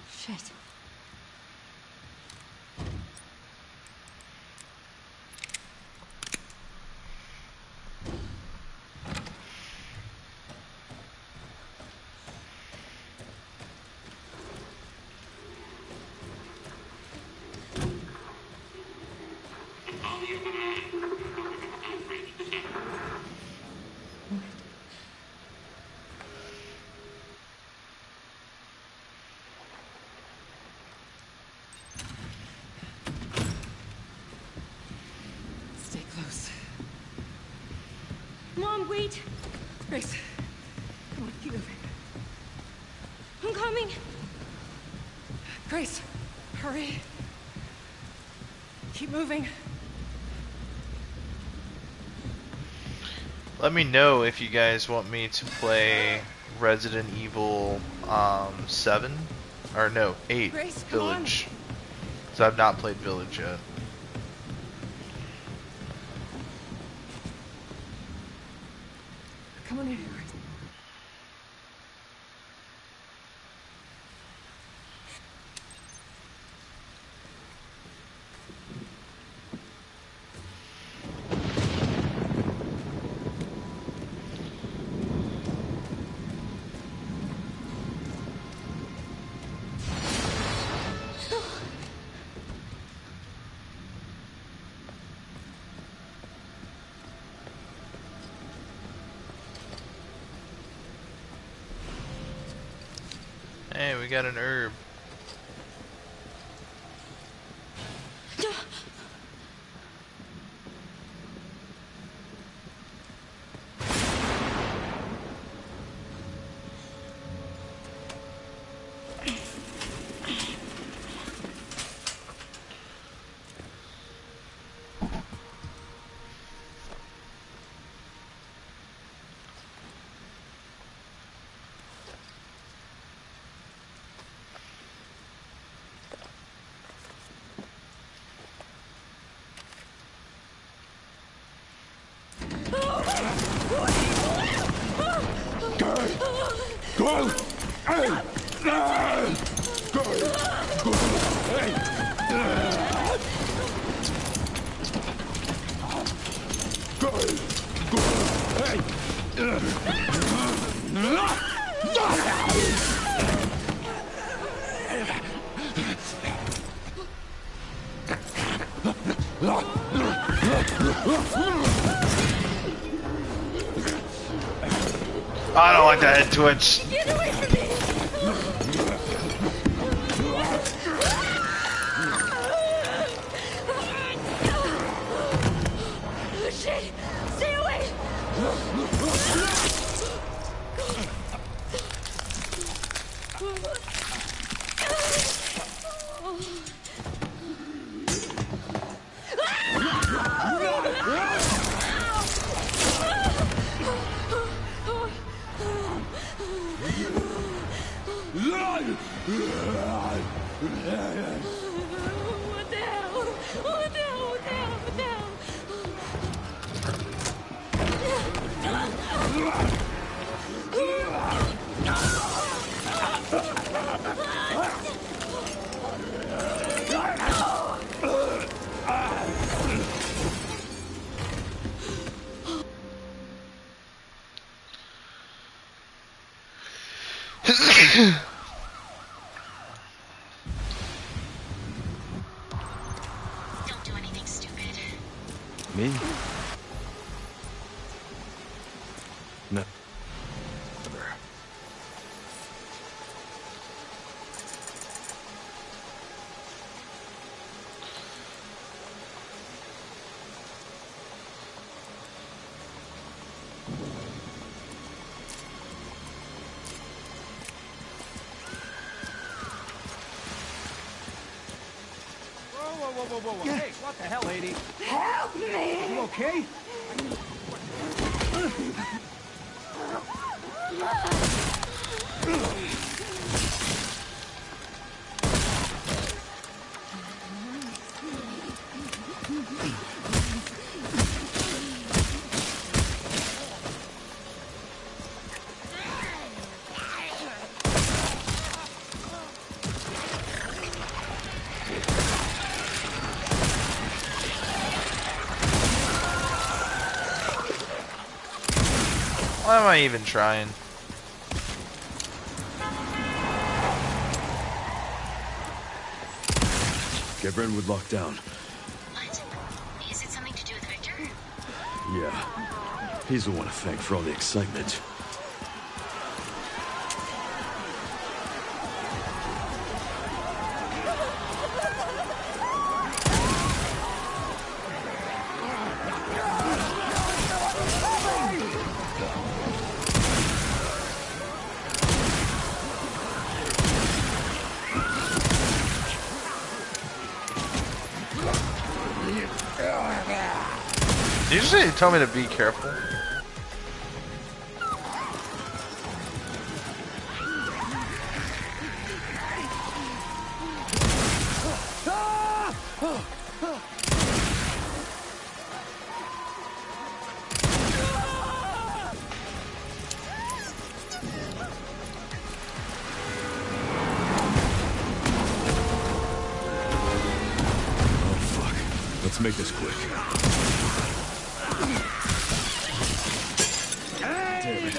Shit. Stay close. Mom, wait! Grace, come on, keep moving. I'm coming! Grace, hurry. Keep moving. Let me know if you guys want me to play Resident Evil 7 or no 8 Grace, come on. Village. So I've not played Village yet. Come on in here, Grace. Hey, we got an herb. I don't like that head twitch. Get away from me! Oh, shit! Stay away! What the hell? What the hell? What the hell? What the hell? Don't do anything stupid. Me? No. Whoa. Hey, what the hell, lady? Help me! You okay? Why am I even trying? Get Brentwood locked down. What? Is it something to do with Victor? Yeah. He's the one to thank for all the excitement. Did you just tell me to be careful? Let's make this quick. Damn it.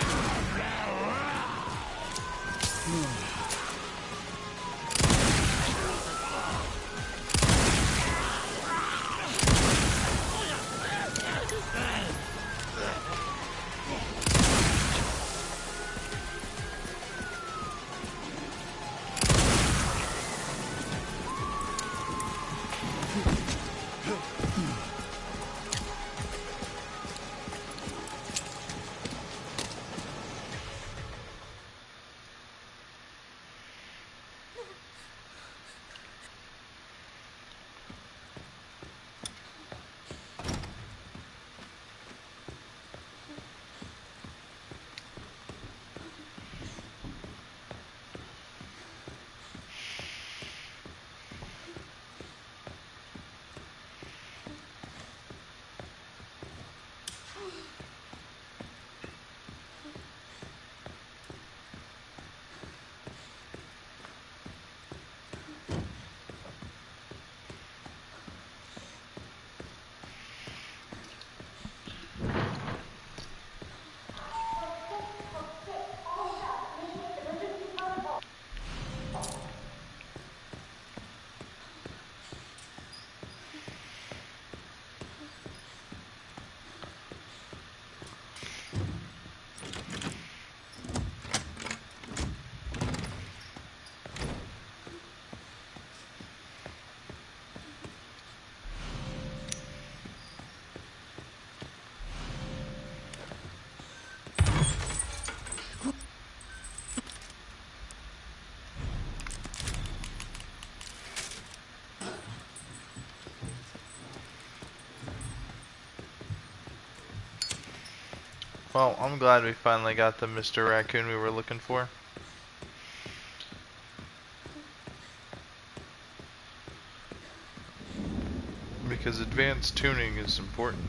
Well, I'm glad we finally got the Mr. Raccoon we were looking for. Because advanced tuning is important.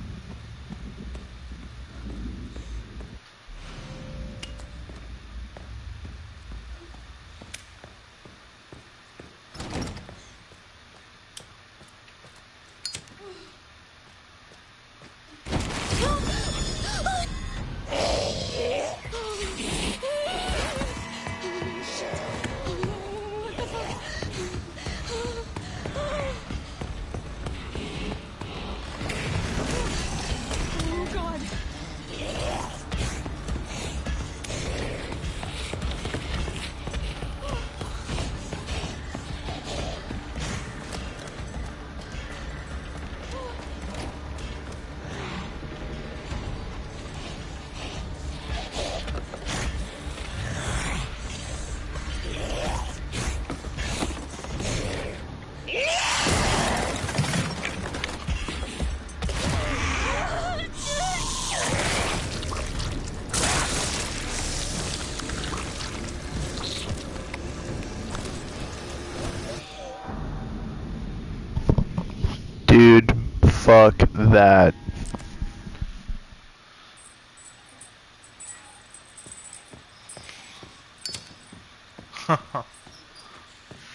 Dude, fuck that.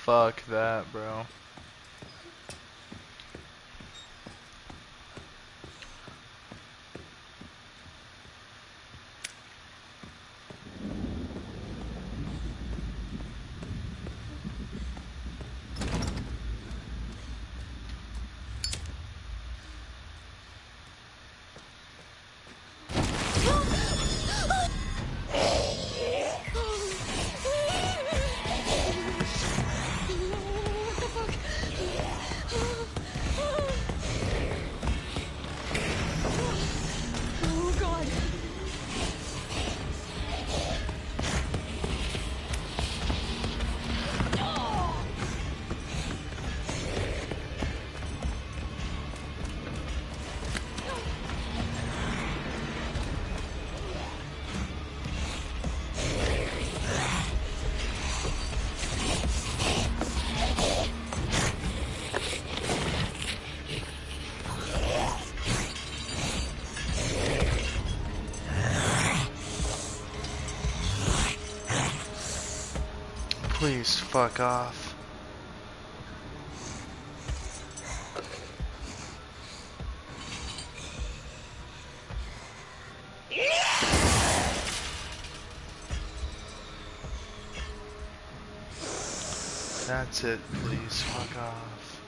Fuck that, bro. Please fuck off. That's it, please fuck off.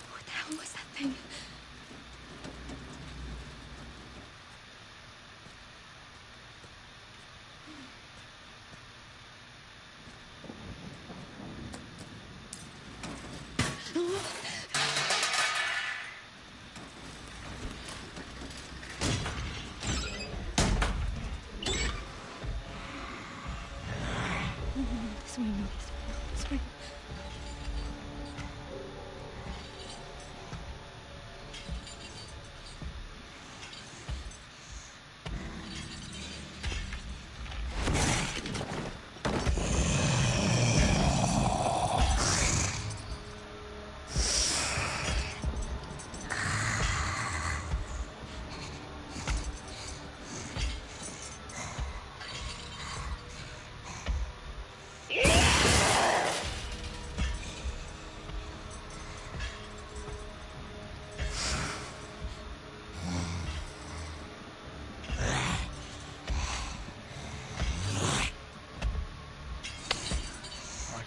What the hell was that thing? This way, no, this way.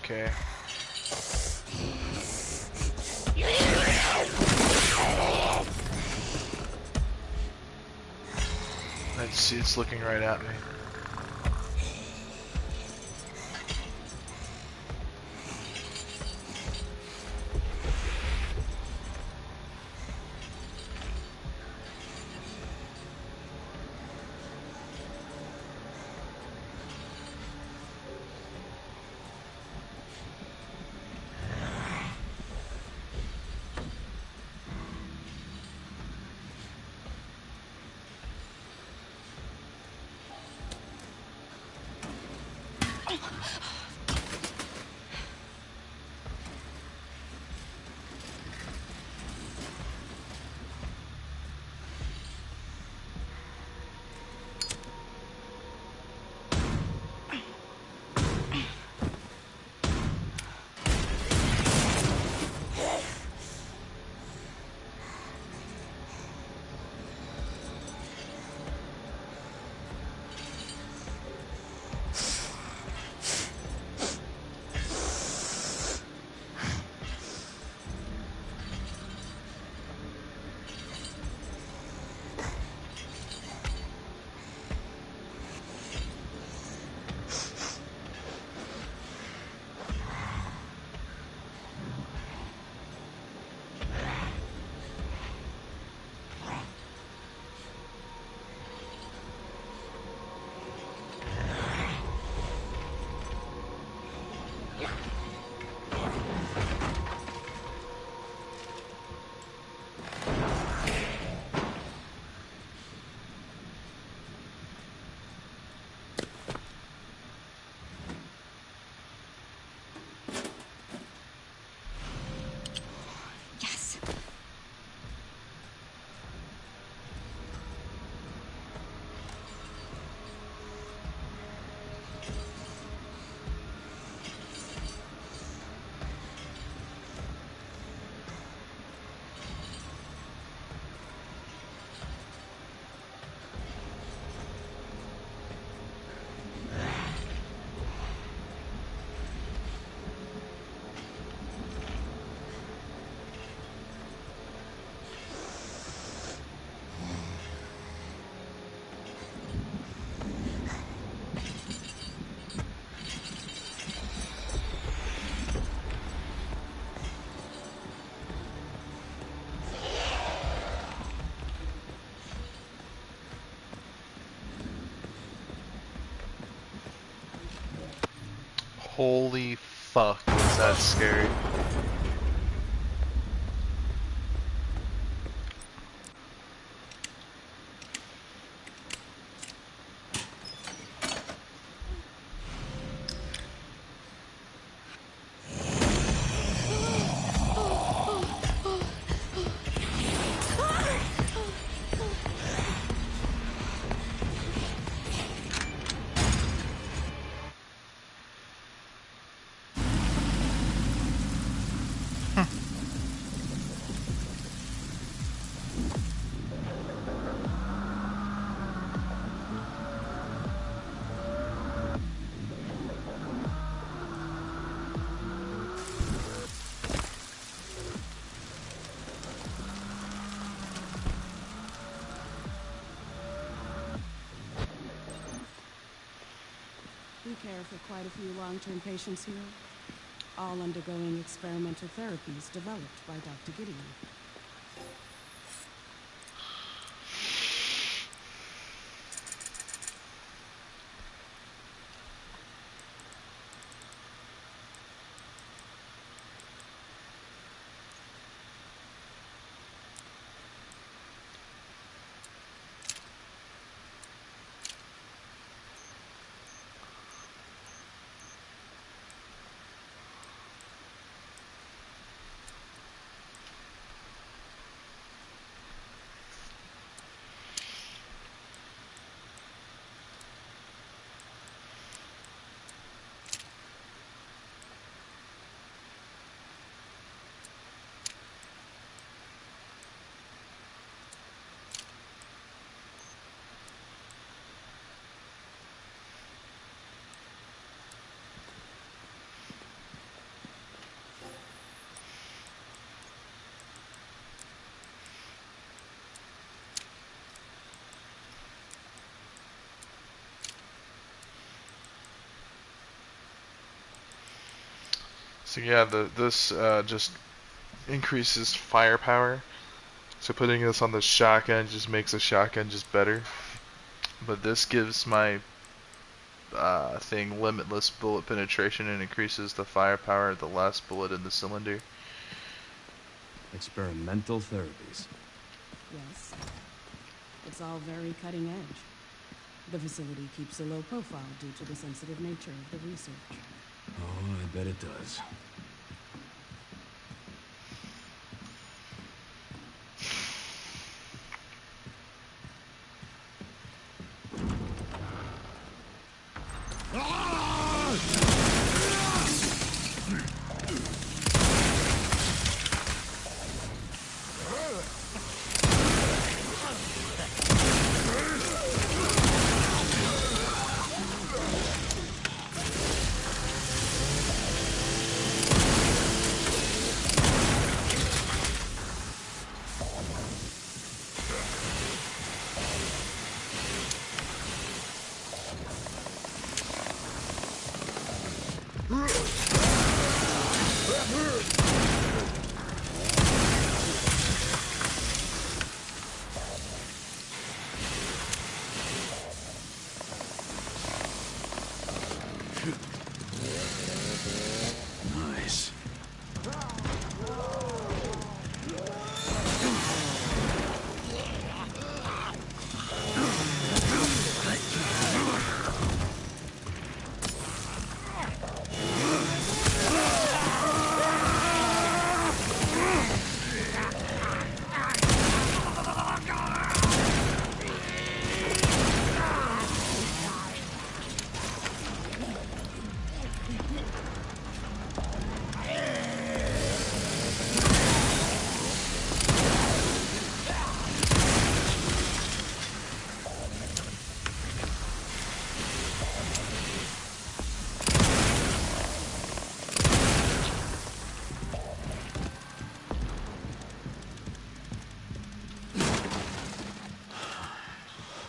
Okay. Let's see, it's looking right at me. Holy fuck, was that scary. We care for quite a few long-term patients here, all undergoing experimental therapies developed by Dr. Gideon. So yeah, this just increases firepower. So putting this on the shotgun just makes the shotgun just better. But this gives my thing limitless bullet penetration and increases the firepower of the last bullet in the cylinder. Experimental therapies. Yes. It's all very cutting edge. The facility keeps a low profile due to the sensitive nature of the research. Oh, I bet it does. Nice.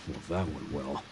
Well, that went well.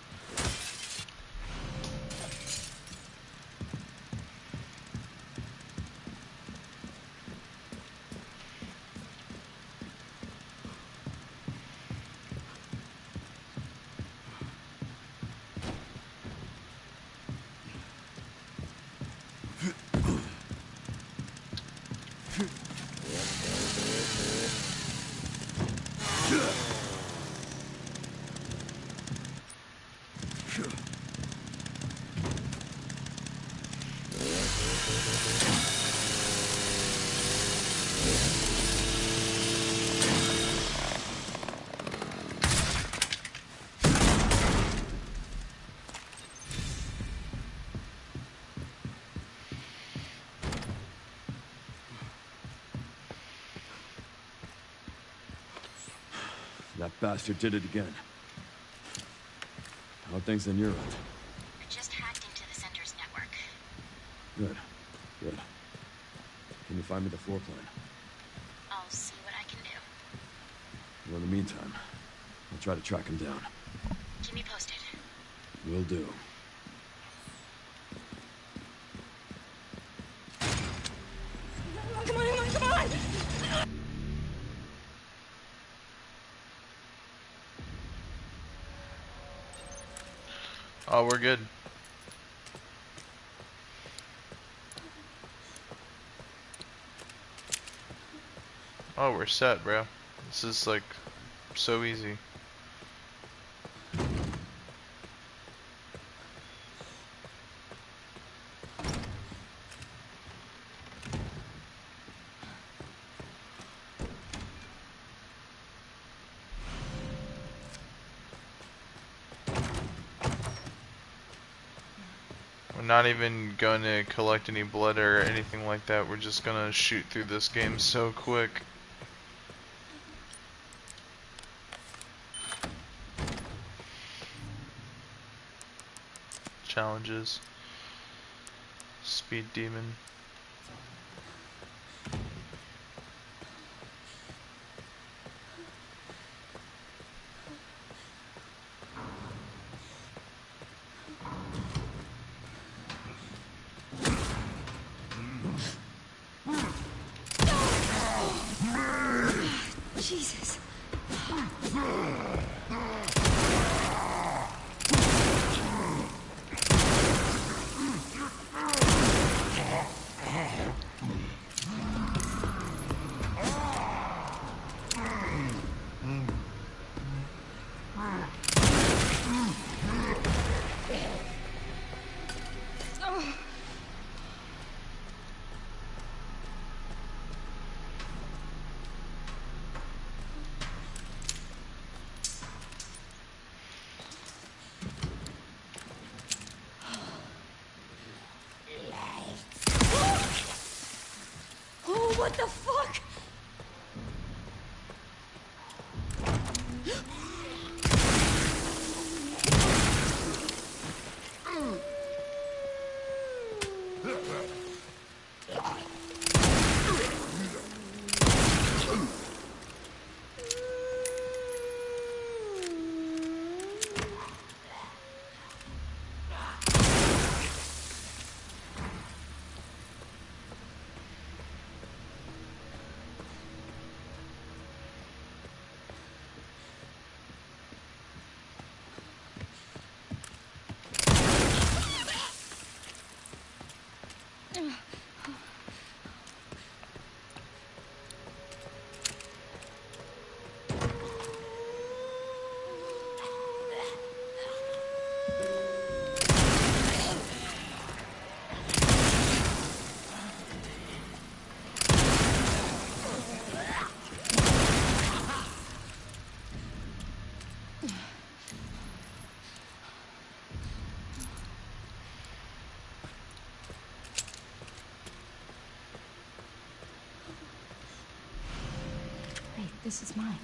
That bastard did it again. How are things on your end? I just hacked into the center's network. Good. Good. Can you find me the floor plan? I'll see what I can do. Well, in the meantime, I'll try to track him down. Keep me posted. Will do. Come on, come on! Oh, we're good. Oh, we're set, bro. This is like so easy. We're not even going to collect any blood or anything like that. We're just gonna shoot through this game so quick. Challenges. Speed demon. Jesus. Oh, what the fuck? Wait, this is mine.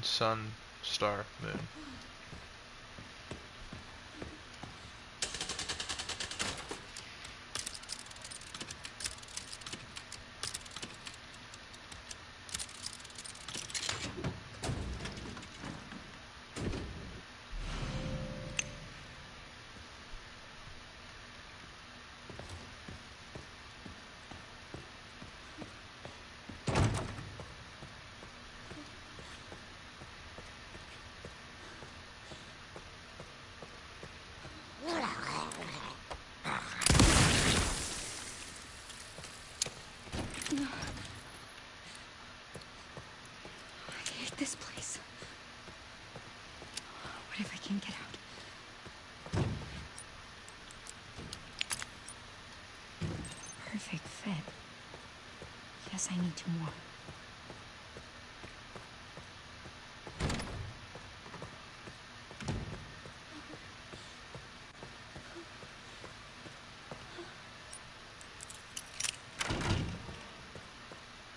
sun, star, moon. I hate this place. What if I can't get out? Perfect fit. Yes, I need 2 more.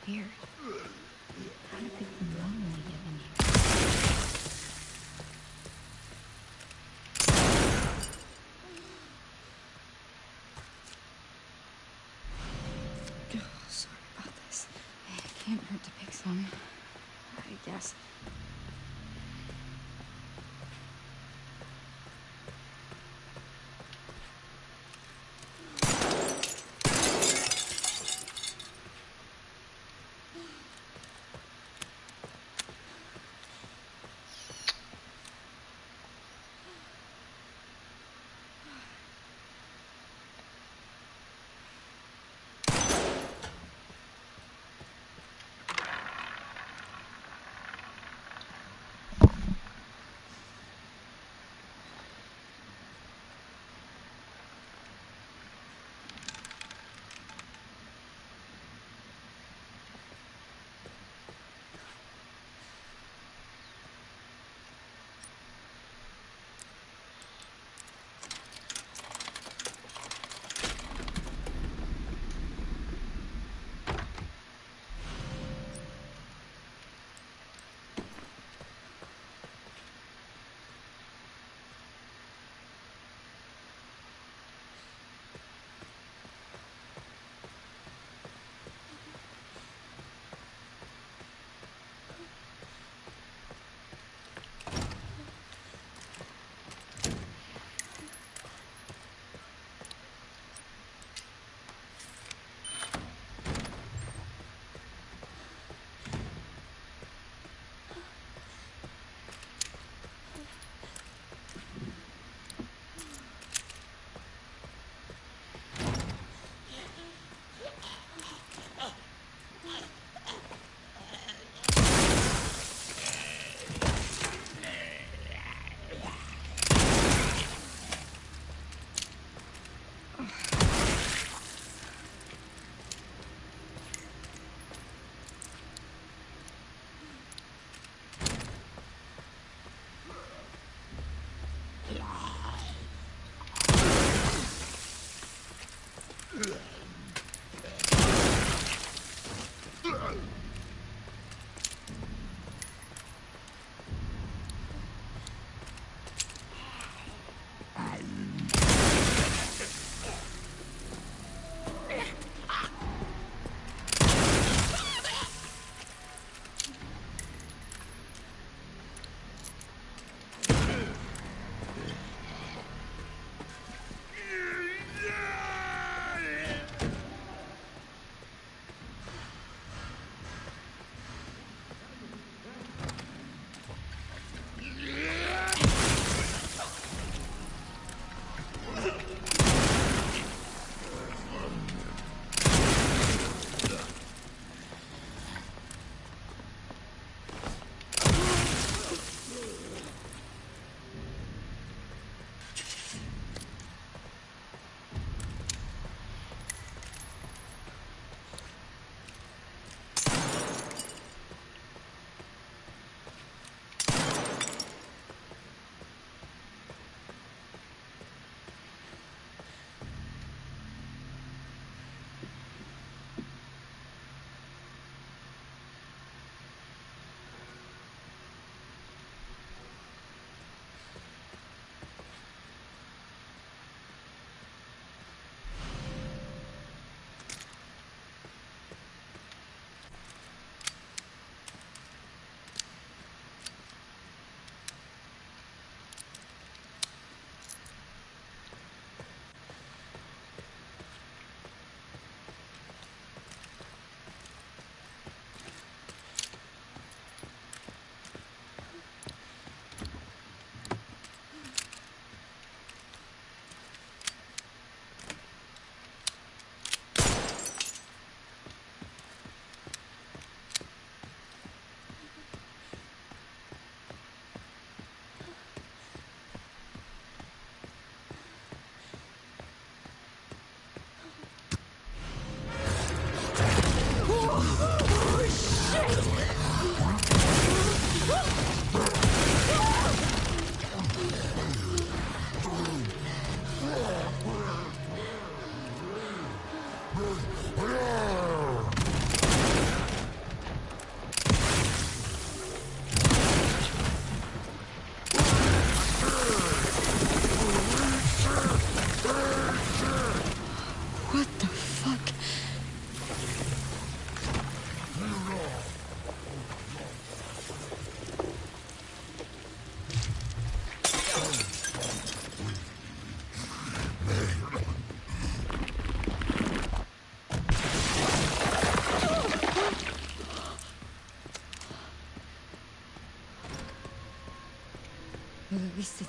Weird. How do people normally get in here? Oh, sorry about this. It can't hurt to pick some, I guess.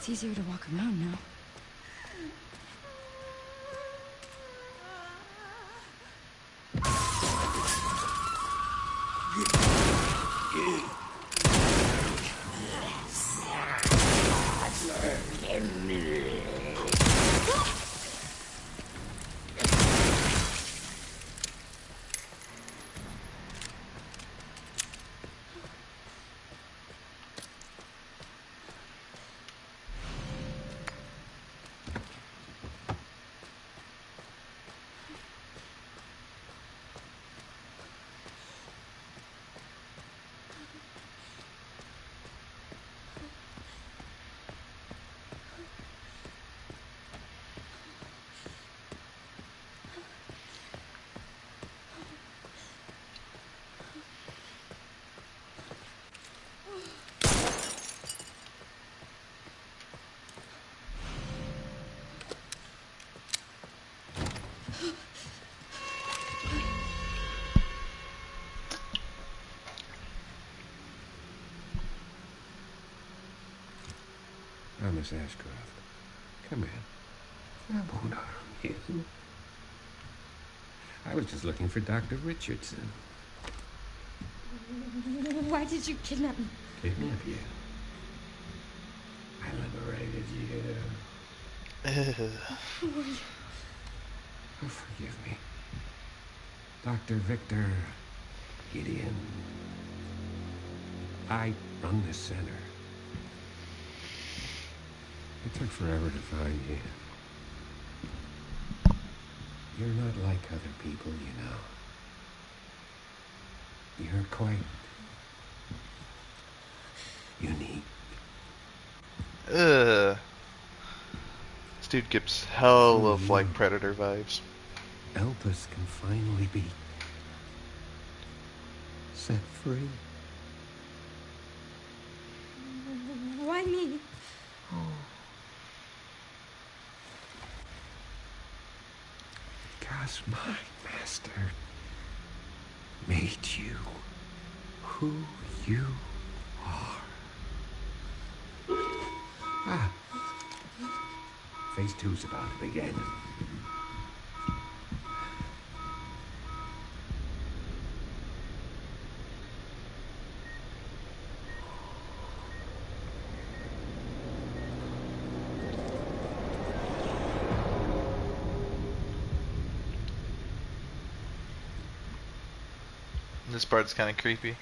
It's easier to walk around now. Miss Ashcroft, come in. I won't harm you. I was just looking for Dr. Richardson. Why did you kidnap me? Kidnap you? I liberated you. Who are you? Oh, forgive me. Dr. Victor Gideon. I run this center. It took forever to find you. You're not like other people, you know. You're quite unique. Ugh. This dude gives hell of like Predator vibes. Elpis can finally be set free. Why me? Because my master made you who you are. Ah. Phase 2's about to begin. This part's kind of creepy.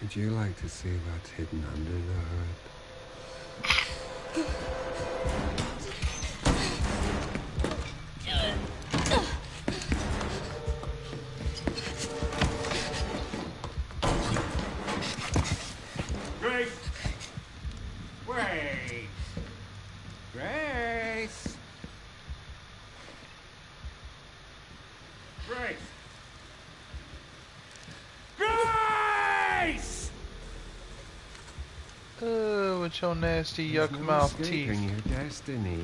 Would you like to see what's hidden under the hood? Grace! Wait! Grace! Grace! Grace! Oh, with your nasty yuck There's no mouth escaping teeth. your destiny.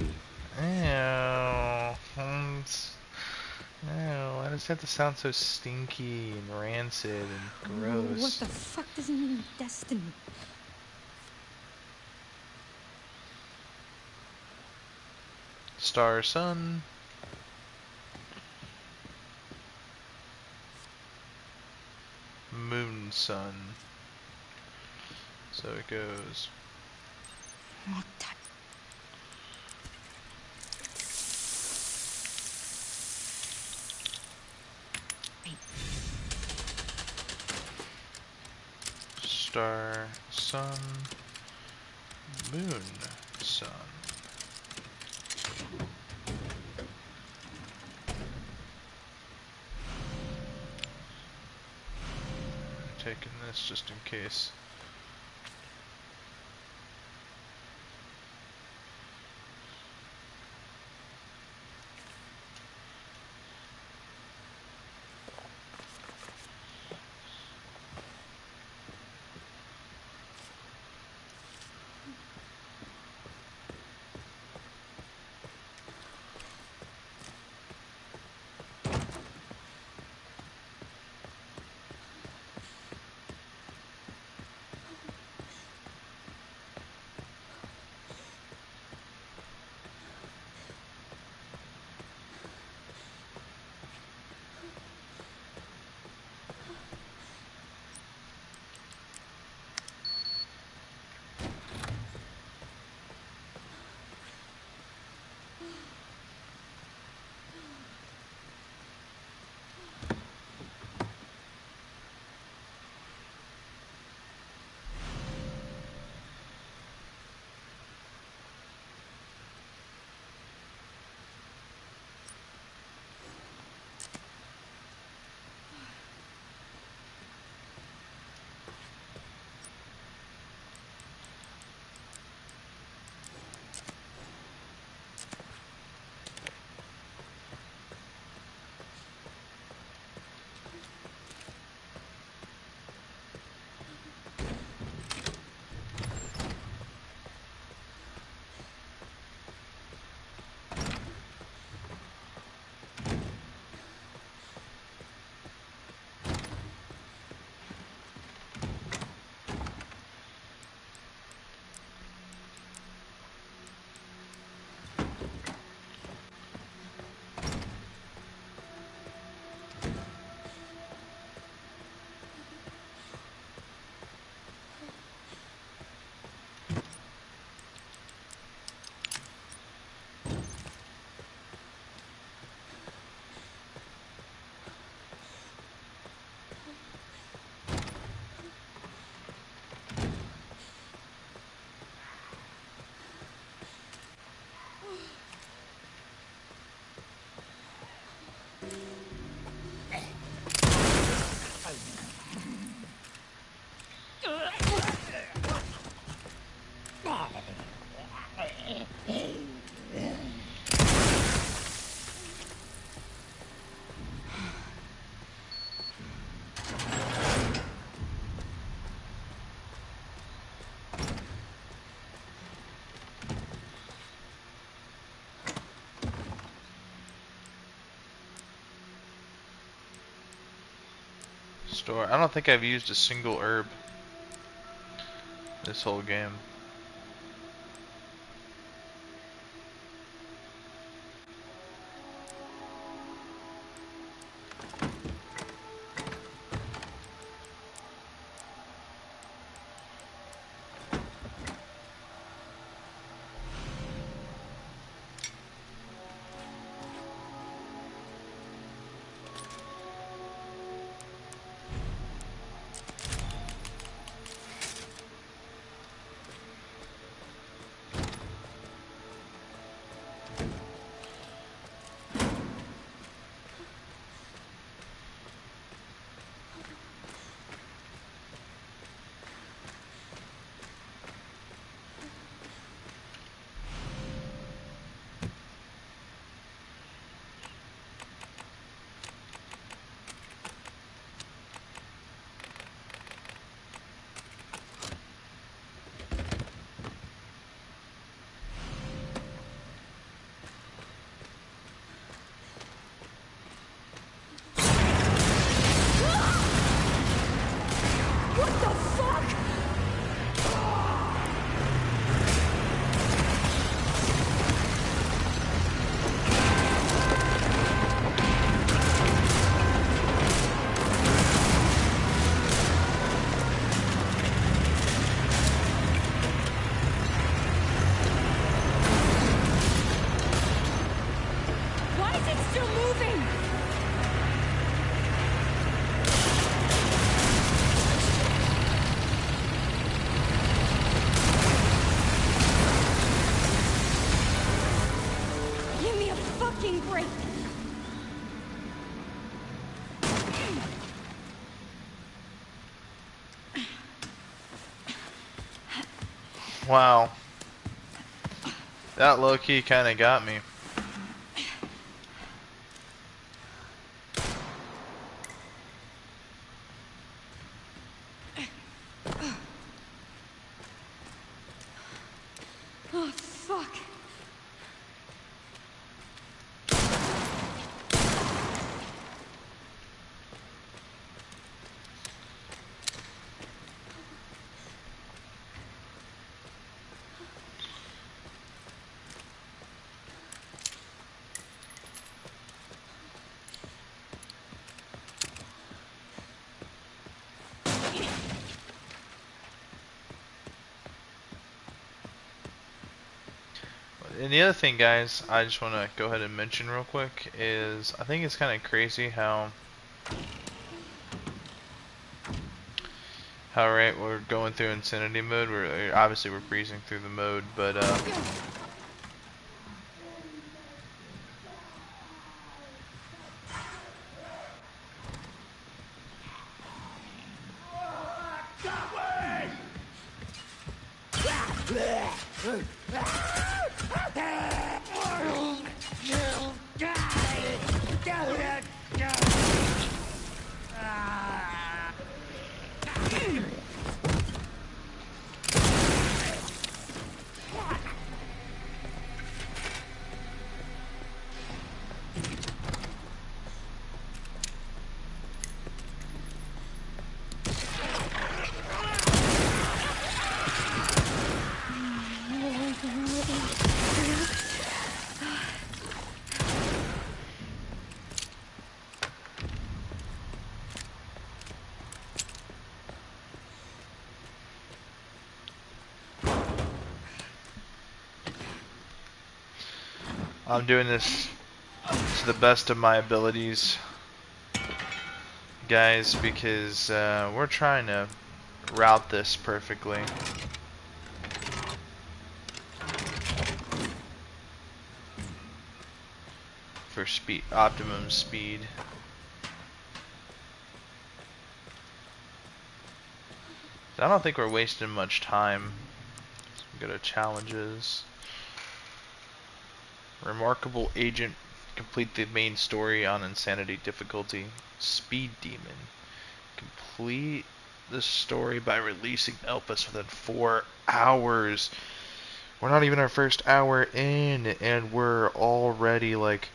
Ew. Why does it have to sound so stinky and rancid and gross? What the fuck does it mean, destiny? Star Sun. Moon Sun. So it goes. Star, Sun, Moon, Sun. I'm taking this just in case. store. I don't think I've used a single herb this whole game. Why is it still moving? Give me a fucking break. Wow. That low-key kind of got me. Oh, fuck. And the other thing, guys, I just want to go ahead and mention real quick is I think it's kind of crazy how right we're going through insanity mode. We're obviously we're breezing through the mode, but I'm doing this to the best of my abilities, guys, because we're trying to route this perfectly. For speed, optimum speed. I don't think we're wasting much time. Go to challenges. Remarkable agent, complete the main story on insanity difficulty. Speed demon, complete the story by releasing Elpis within 4 hours. We're not even our first hour in, and we're already like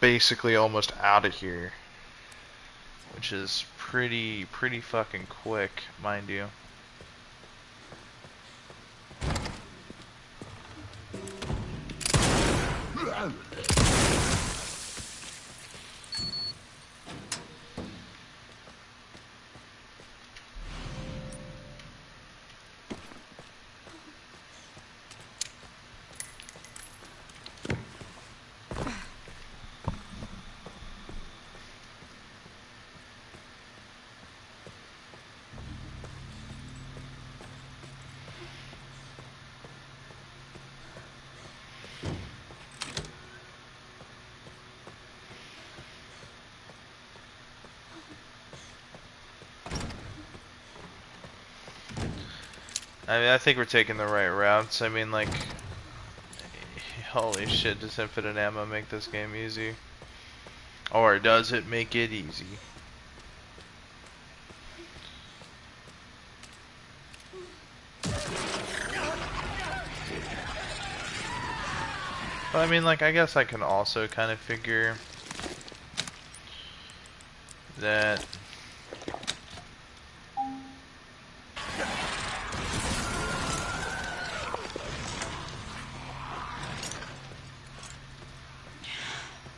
basically almost out of here, which is pretty fucking quick, mind you. I mean, I think we're taking the right routes. I mean, like, holy shit, does infinite ammo make this game easy? Or does it make it easy? But I mean, like, I guess I can also kind of figure that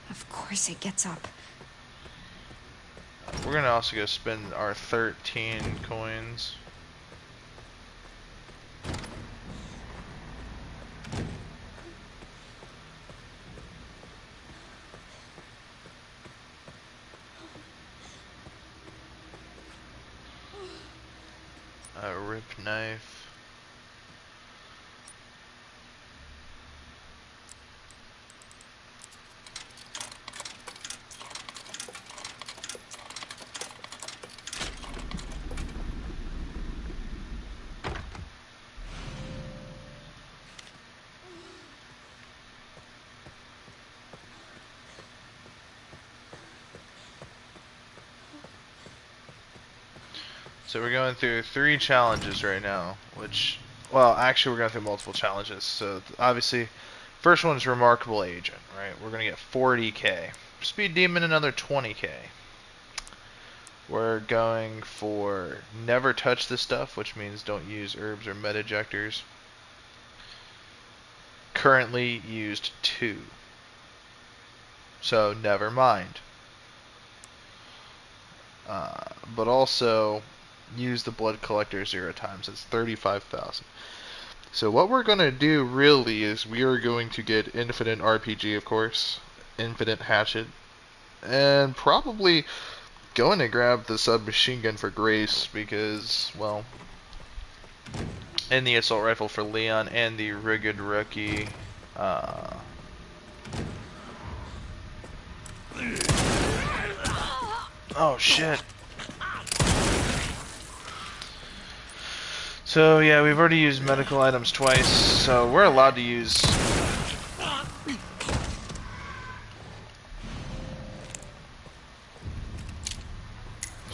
Of course it gets up. we're gonna also go spend our 13 coins. A rip knife. So we're going through 3 challenges right now, which, well, actually we're going through multiple challenges. So obviously, first one is Remarkable Agent, right? We're going to get 40k. Speed Demon, another 20k. We're going for Never Touch This Stuff, which means don't use herbs or meta-ejectors. Currently used 2. So never mind. But also use the blood collector 0 times. It's 35,000. So what we're going to do really is we are going to get infinite RPG, of course, infinite hatchet, and probably going to grab the submachine gun for Grace because, well, and the assault rifle for Leon and the rigged rookie. Oh shit. So yeah, we've already used medical items twice, so we're allowed to use...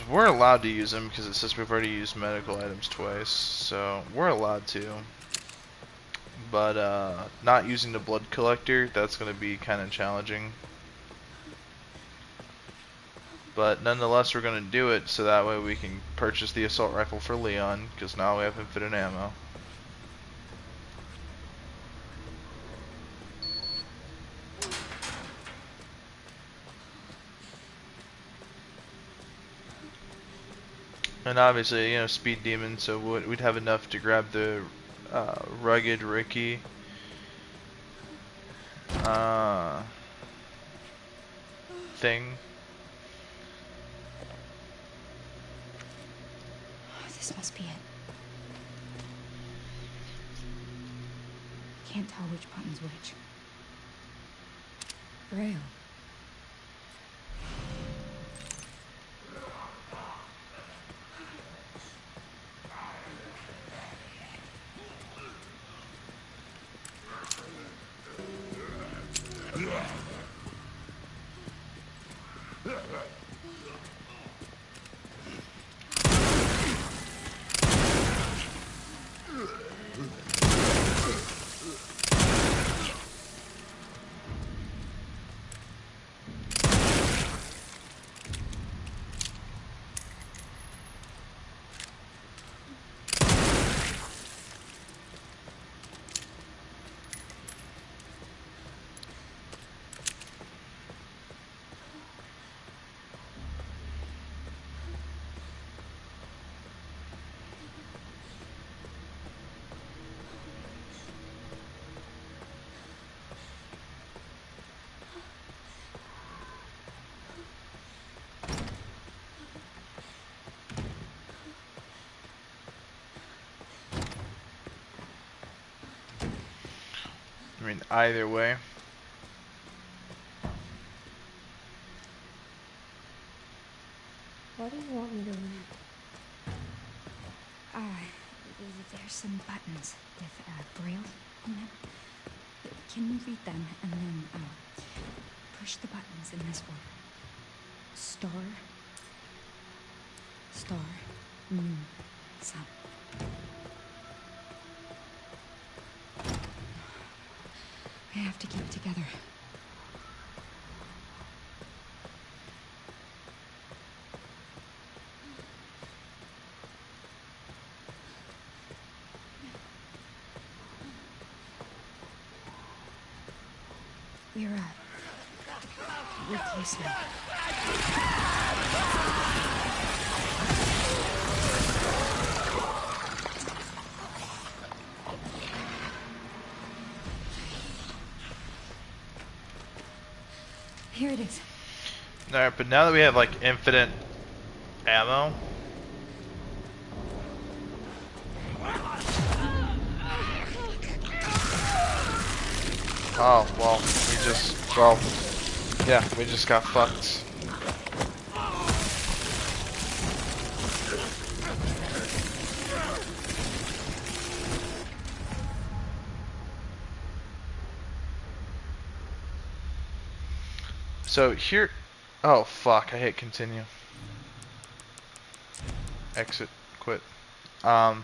We're allowed to use them because it says we've already used medical items twice, so we're allowed to. But not using the blood collector, that's going to be kind of challenging. But nonetheless, we're going to do it so that way we can purchase the assault rifle for Leon, because now we have infinite ammo. And obviously, you know, Speed Demon, so we'd have enough to grab the rugged Ricky. Thing. This must be it. Can't tell which button's which. Grail. mean, either way. Why do you want me to read? There's some buttons with braille on them. Can you read them and then push the buttons in this order? Star, star, moon, sun. I have to keep it together. We're close now. Here it is. Alright, but now that we have like infinite ammo. Oh, well, we just got fucked. So here, oh fuck, I hit continue. Exit, quit. So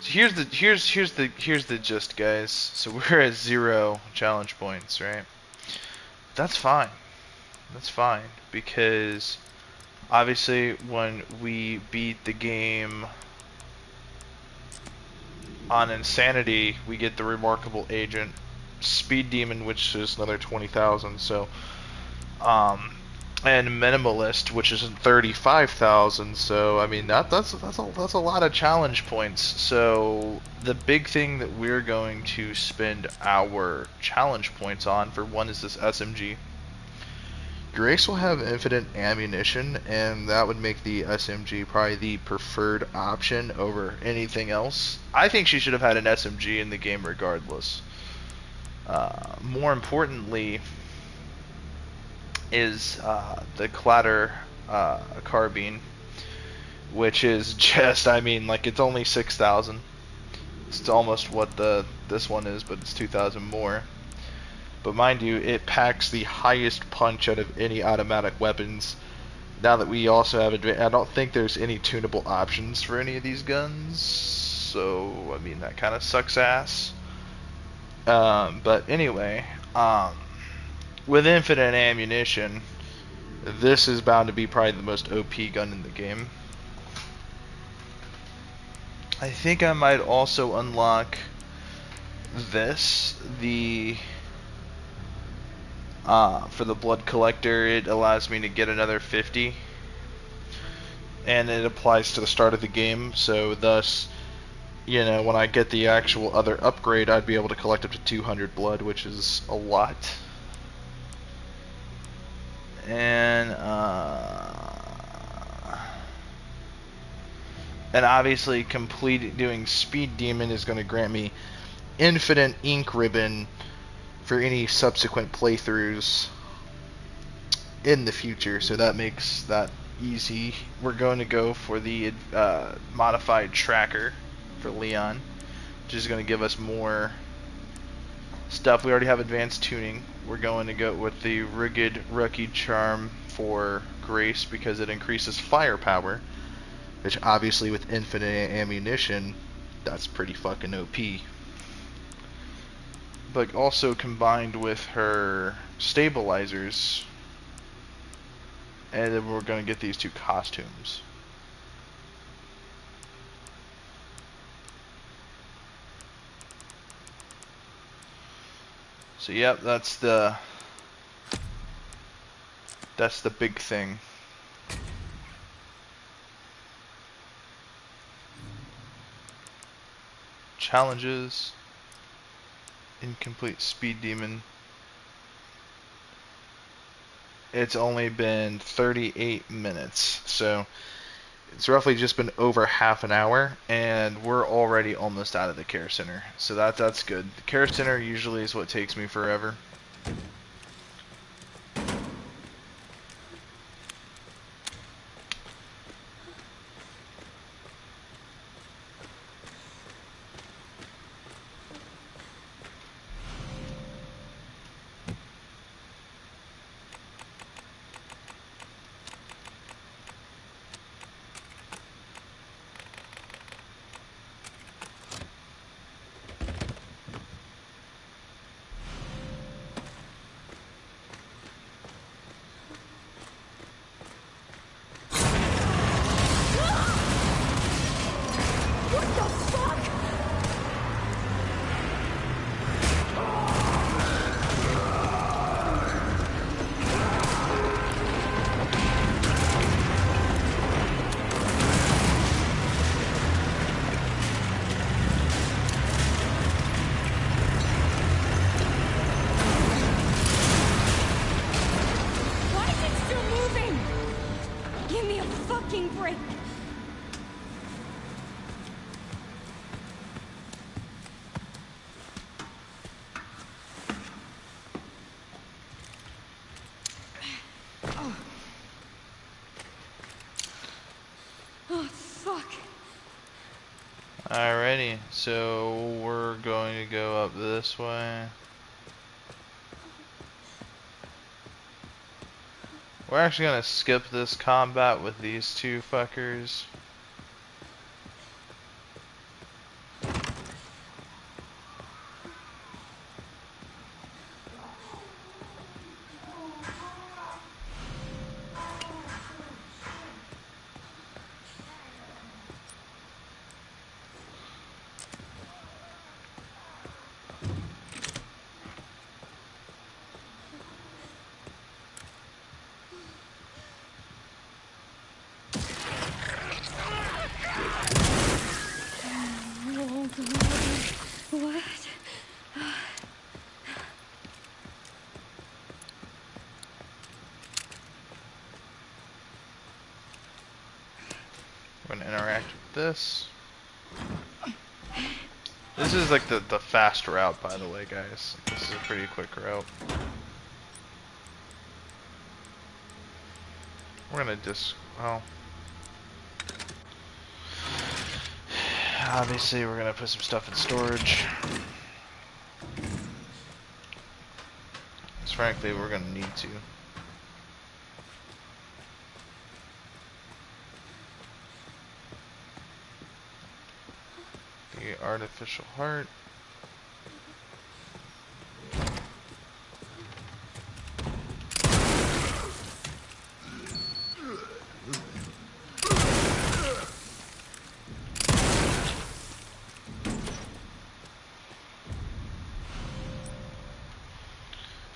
here's the gist, guys. So we're at 0 challenge points, right? That's fine. That's fine because obviously when we beat the game on Insanity, we get the Remarkable Agent, Speed Demon, which is another 20,000. So, and Minimalist, which is 35,000. So, I mean that's a lot of challenge points. So, the big thing that we're going to spend our challenge points on, for one, is this SMG. Grace will have infinite ammunition, and that would make the SMG probably the preferred option over anything else. I think she should have had an SMG in the game regardless. More importantly is the Clatter carbine, which is just, I mean, like, it's only 6,000. It's almost what this one is, but it's 2,000 more. But mind you, it packs the highest punch out of any automatic weapons. Now that we also have I don't think there's any tunable options for any of these guns. So, I mean, that kind of sucks ass. But anyway, with infinite ammunition, this is bound to be probably the most OP gun in the game. I think I might also unlock this, for the blood collector. It allows me to get another 50, and it applies to the start of the game, so thus, you know, when I get the actual other upgrade, I'd be able to collect up to 200 blood, which is a lot. And obviously doing Speed Demon is going to grant me infinite ink ribbon for any subsequent playthroughs in the future, so that makes that easy. We're going to go for the modified tracker for Leon, which is going to give us more stuff. We already have advanced tuning. We're going to go with the Rugged Rookie Charm for Grace because it increases firepower, which obviously with infinite ammunition, that's pretty fucking OP. But also combined with her stabilizers, and then we're going to get these two costumes. So yep, that's the big thing. Challenges. Incomplete Speed Demon. It's only been 38 minutes, so it's roughly just been over half an hour, and we're already almost out of the care center. So that's good. The care center usually is what takes me forever. Alrighty, so we're going to go up this way. We're actually going to skip this combat with these two fuckers. We're going to interact with this. This is like the fast route, by the way, guys. This is a pretty quick route. We're going to just, well, obviously we're going to put some stuff in storage. Because frankly, we're going to need to. The artificial heart.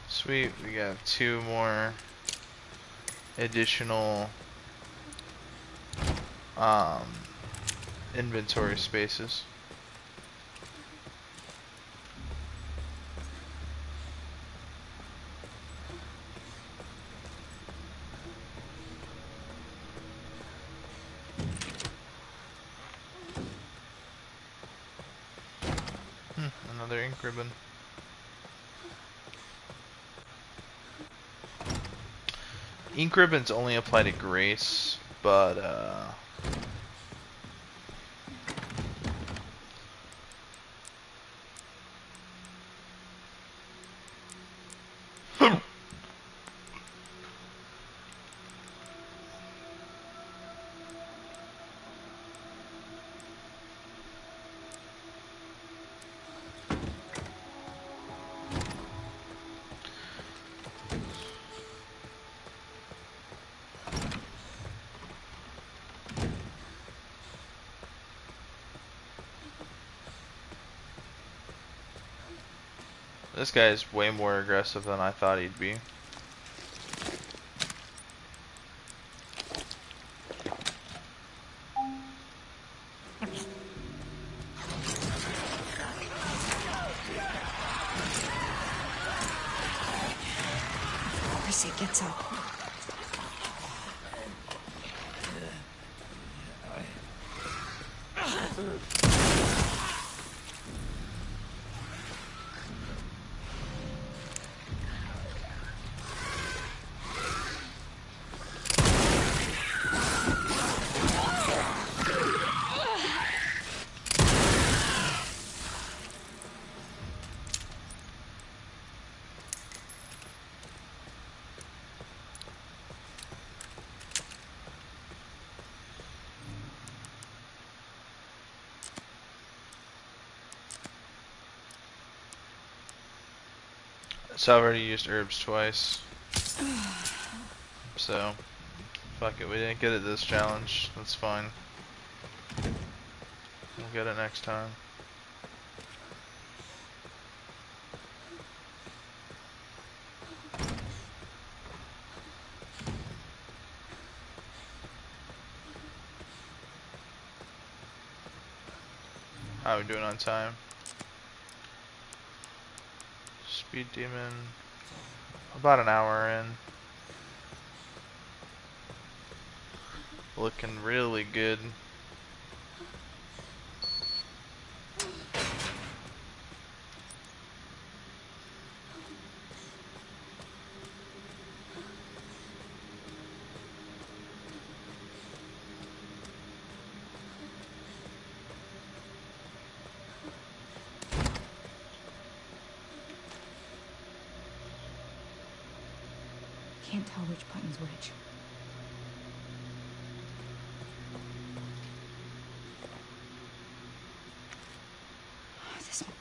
Sweet, we got 2 more additional inventory spaces. Another ink ribbon. Ink ribbons only apply to Grace, but this guy is way more aggressive than I thought he'd be. Of course it gets up. So I've already used herbs twice. So, fuck it, we didn't get it this challenge. That's fine. We'll get it next time. How are we doing on time? Speed demon. About an hour in. Looking really good. Can't tell which button's which. This one.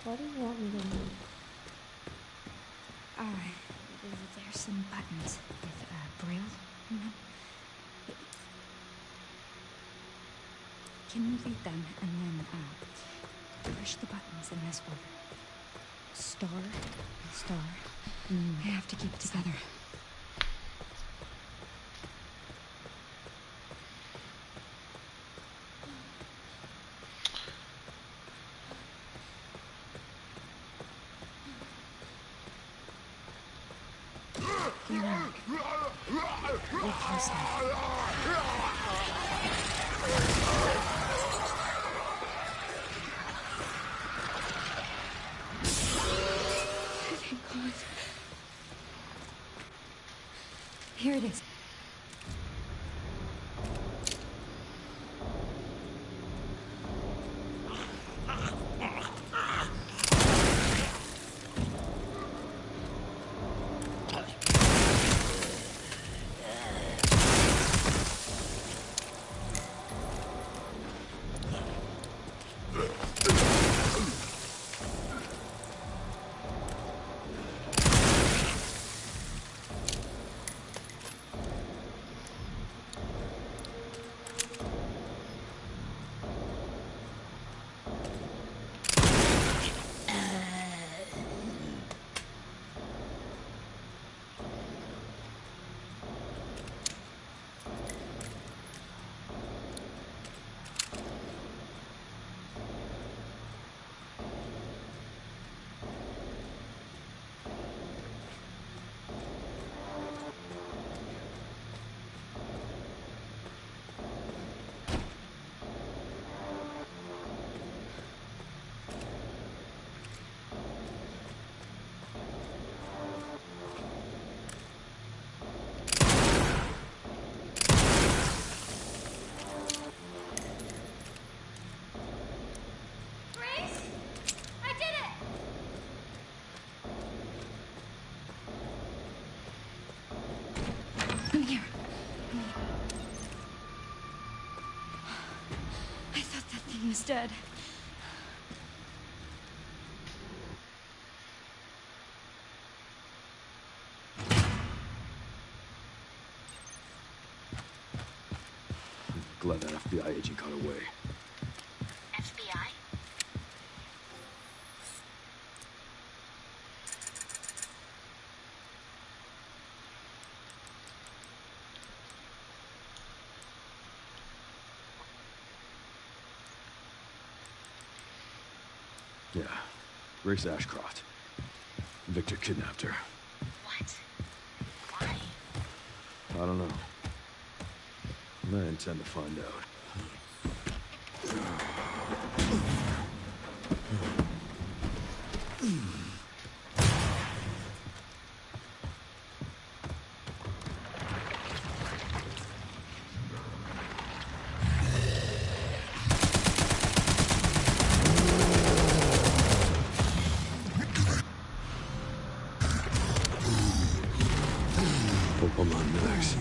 What do you want me to do? There's some buttons with Braille on them. Can you read them and then push the buttons in this order? Star, star. I have to keep it together. Here it is. is dead. Glad that FBI agent got away. FBI? Yeah. Grace Ashcroft. Victor kidnapped her. What? Why? I don't know. And I intend to find out. Hope I'm on next.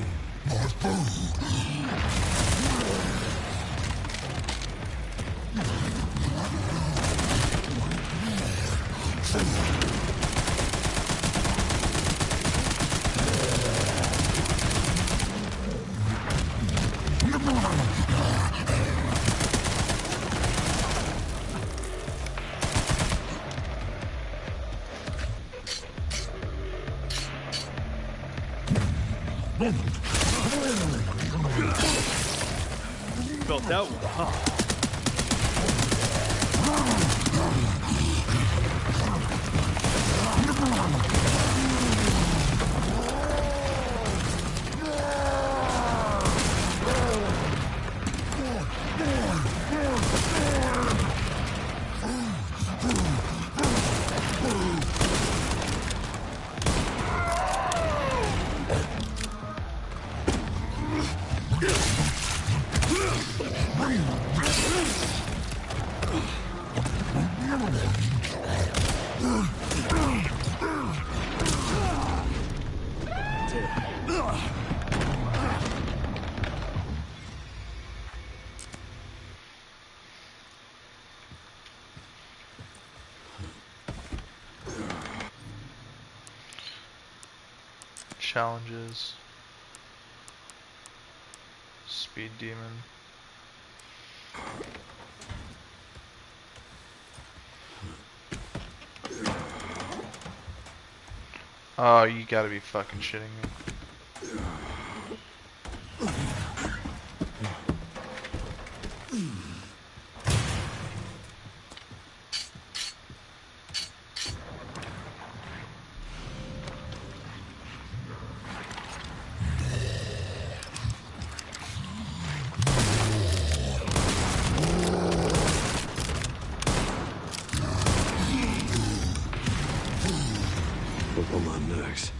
Felt that one, huh? Challenges. Speed demon. Oh, you gotta be fucking shitting me. Hope I'm on next.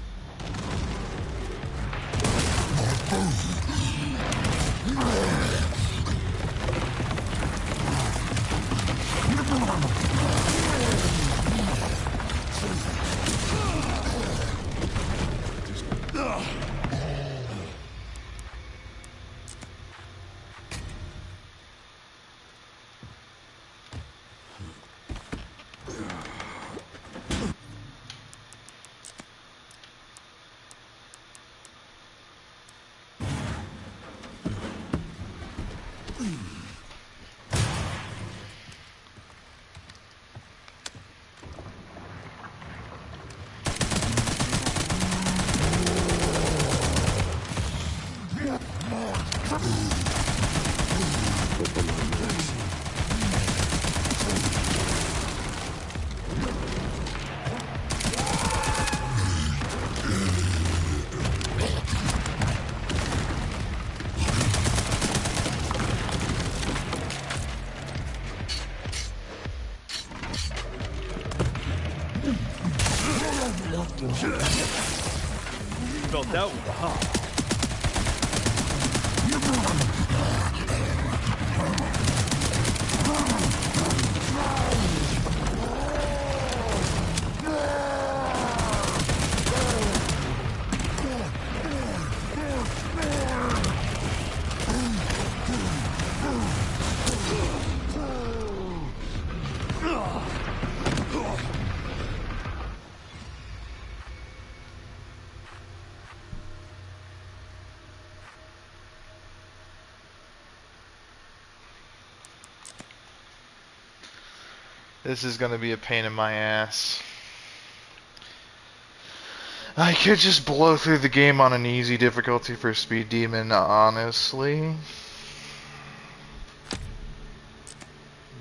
Felt that one, huh? This is gonna be a pain in my ass. I could just blow through the game on an easy difficulty for Speed Demon, honestly.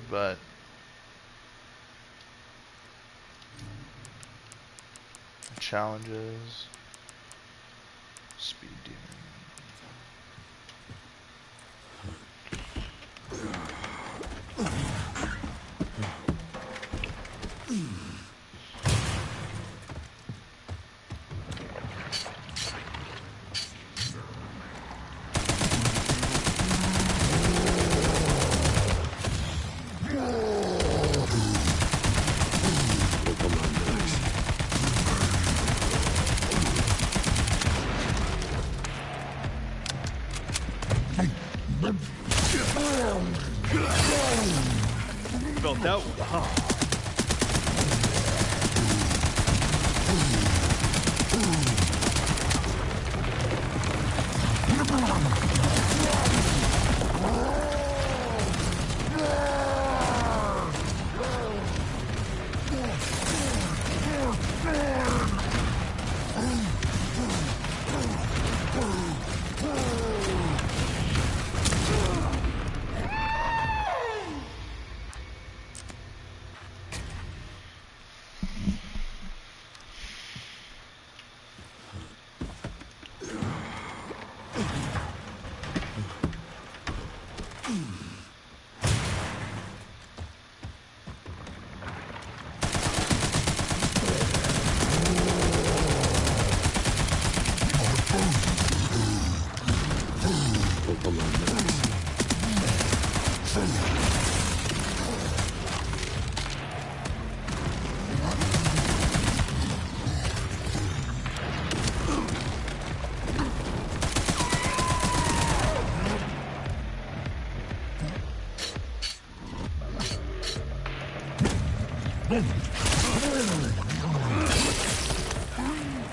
But challenges, Speed Demon. Felt that one, huh?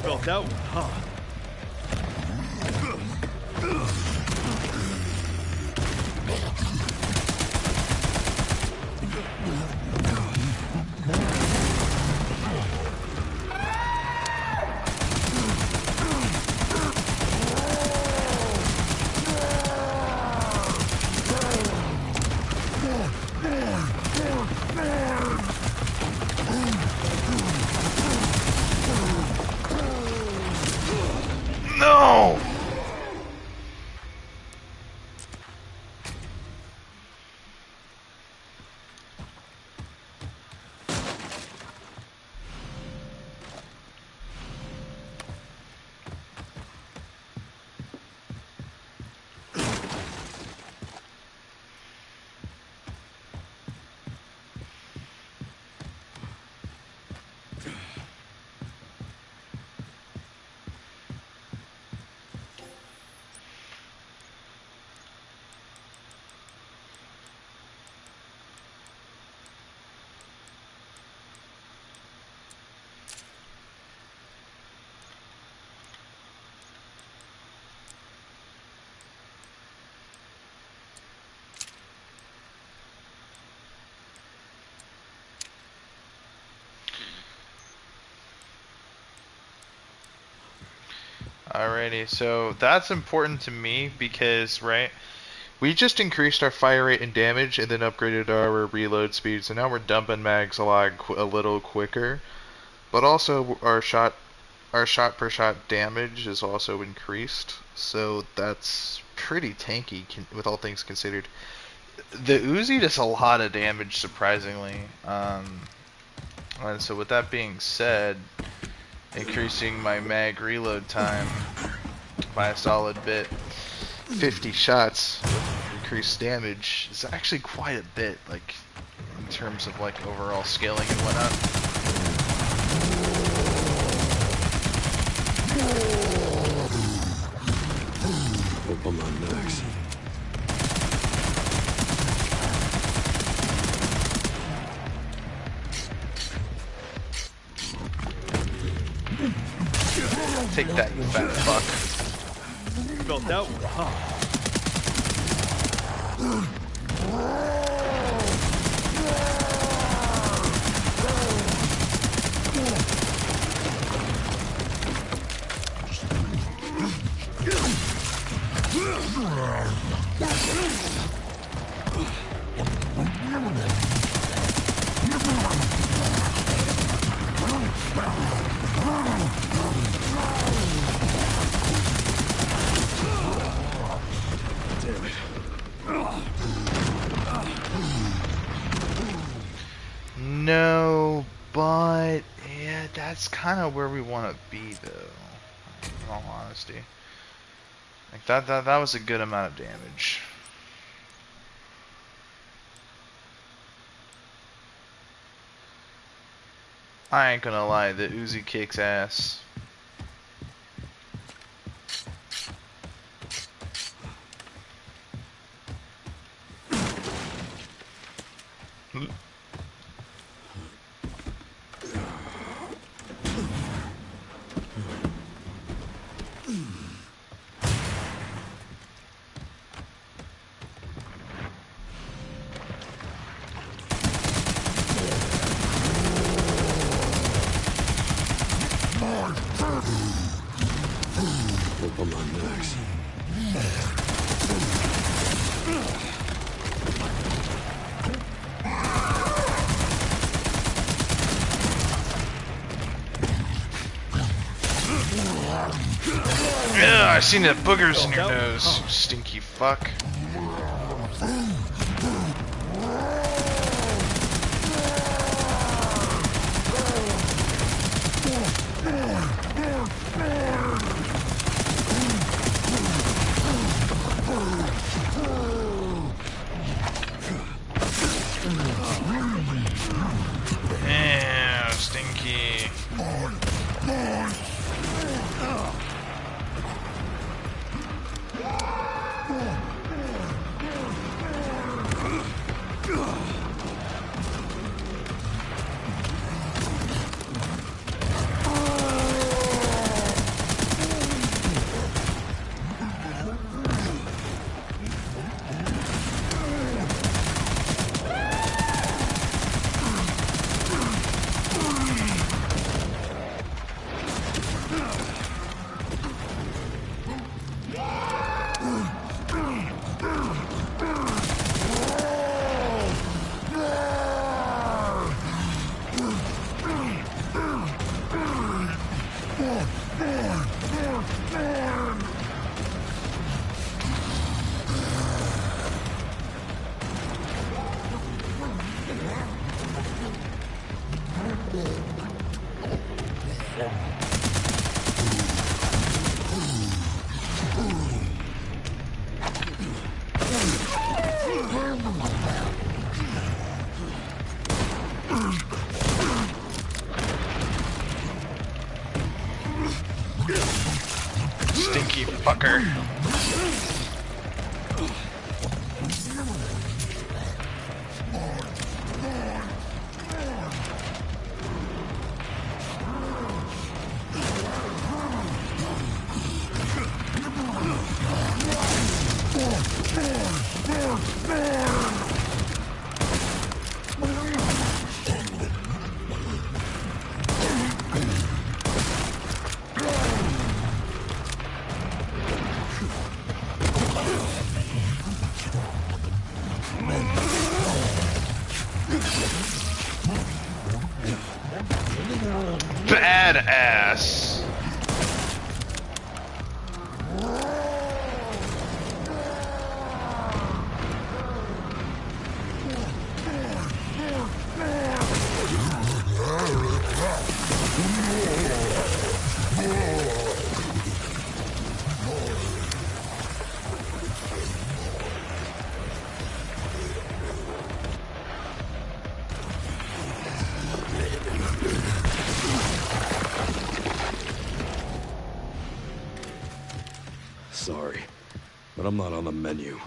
Felt that one, huh? No! Alrighty, so that's important to me because, right, we just increased our fire rate and damage and then upgraded our reload speed, so now we're dumping mags a little quicker. But also our shot per shot damage is also increased, so that's pretty tanky with all things considered. The Uzi does a lot of damage, surprisingly. And so with that being said, increasing my mag reload time by a solid bit, 50 shots with increased damage is actually quite a bit, like in terms of like overall scaling and whatnot. Hope I'm not next. Take that, you fat fuck. Felt that one, huh? No, but yeah, that's kind of where we want to be, though. In all honesty, like that was a good amount of damage. I ain't gonna lie, the Uzi kicks ass. Hope I'm on next. Yeah, I seen the boogers in your nose, you stinky fuck. Yeah, stinky. Stinky fucker. Badass. Sorry, but I'm not on the menu.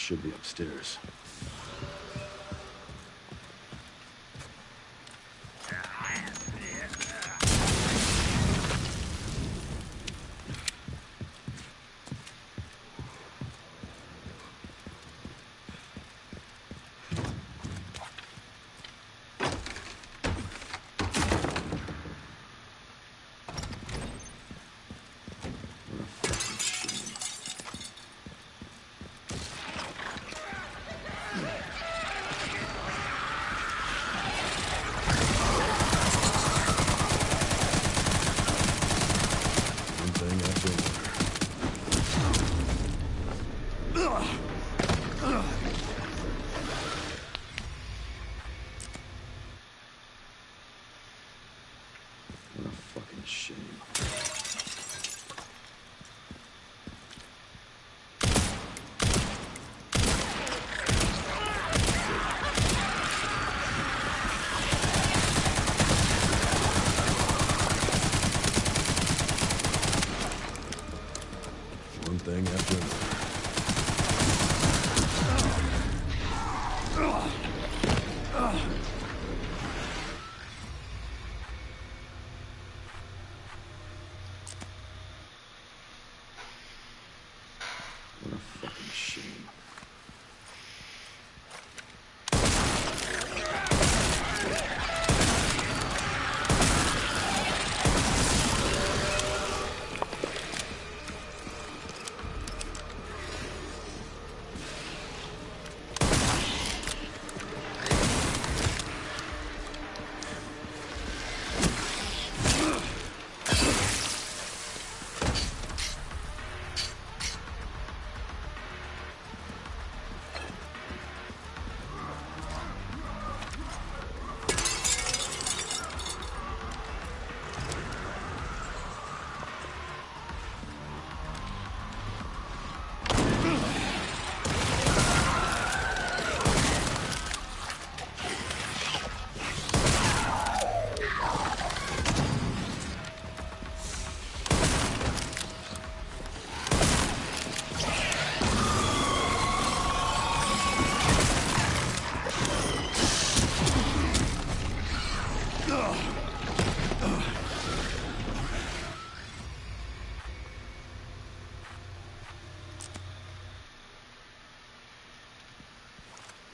should be upstairs. One thing after another. What a fucking shame.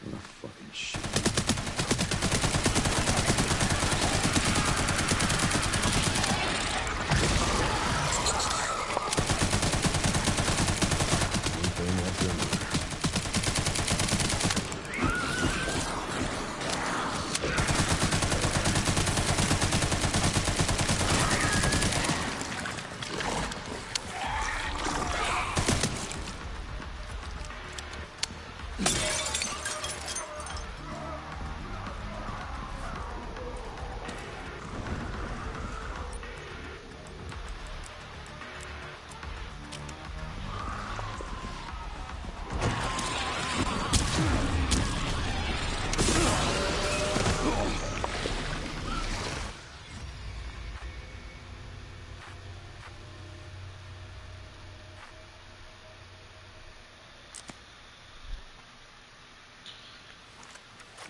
What a fucking shame. One thing after another.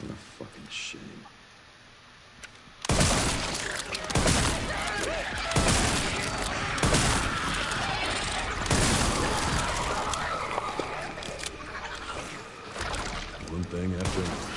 What a fucking shame. One thing after another.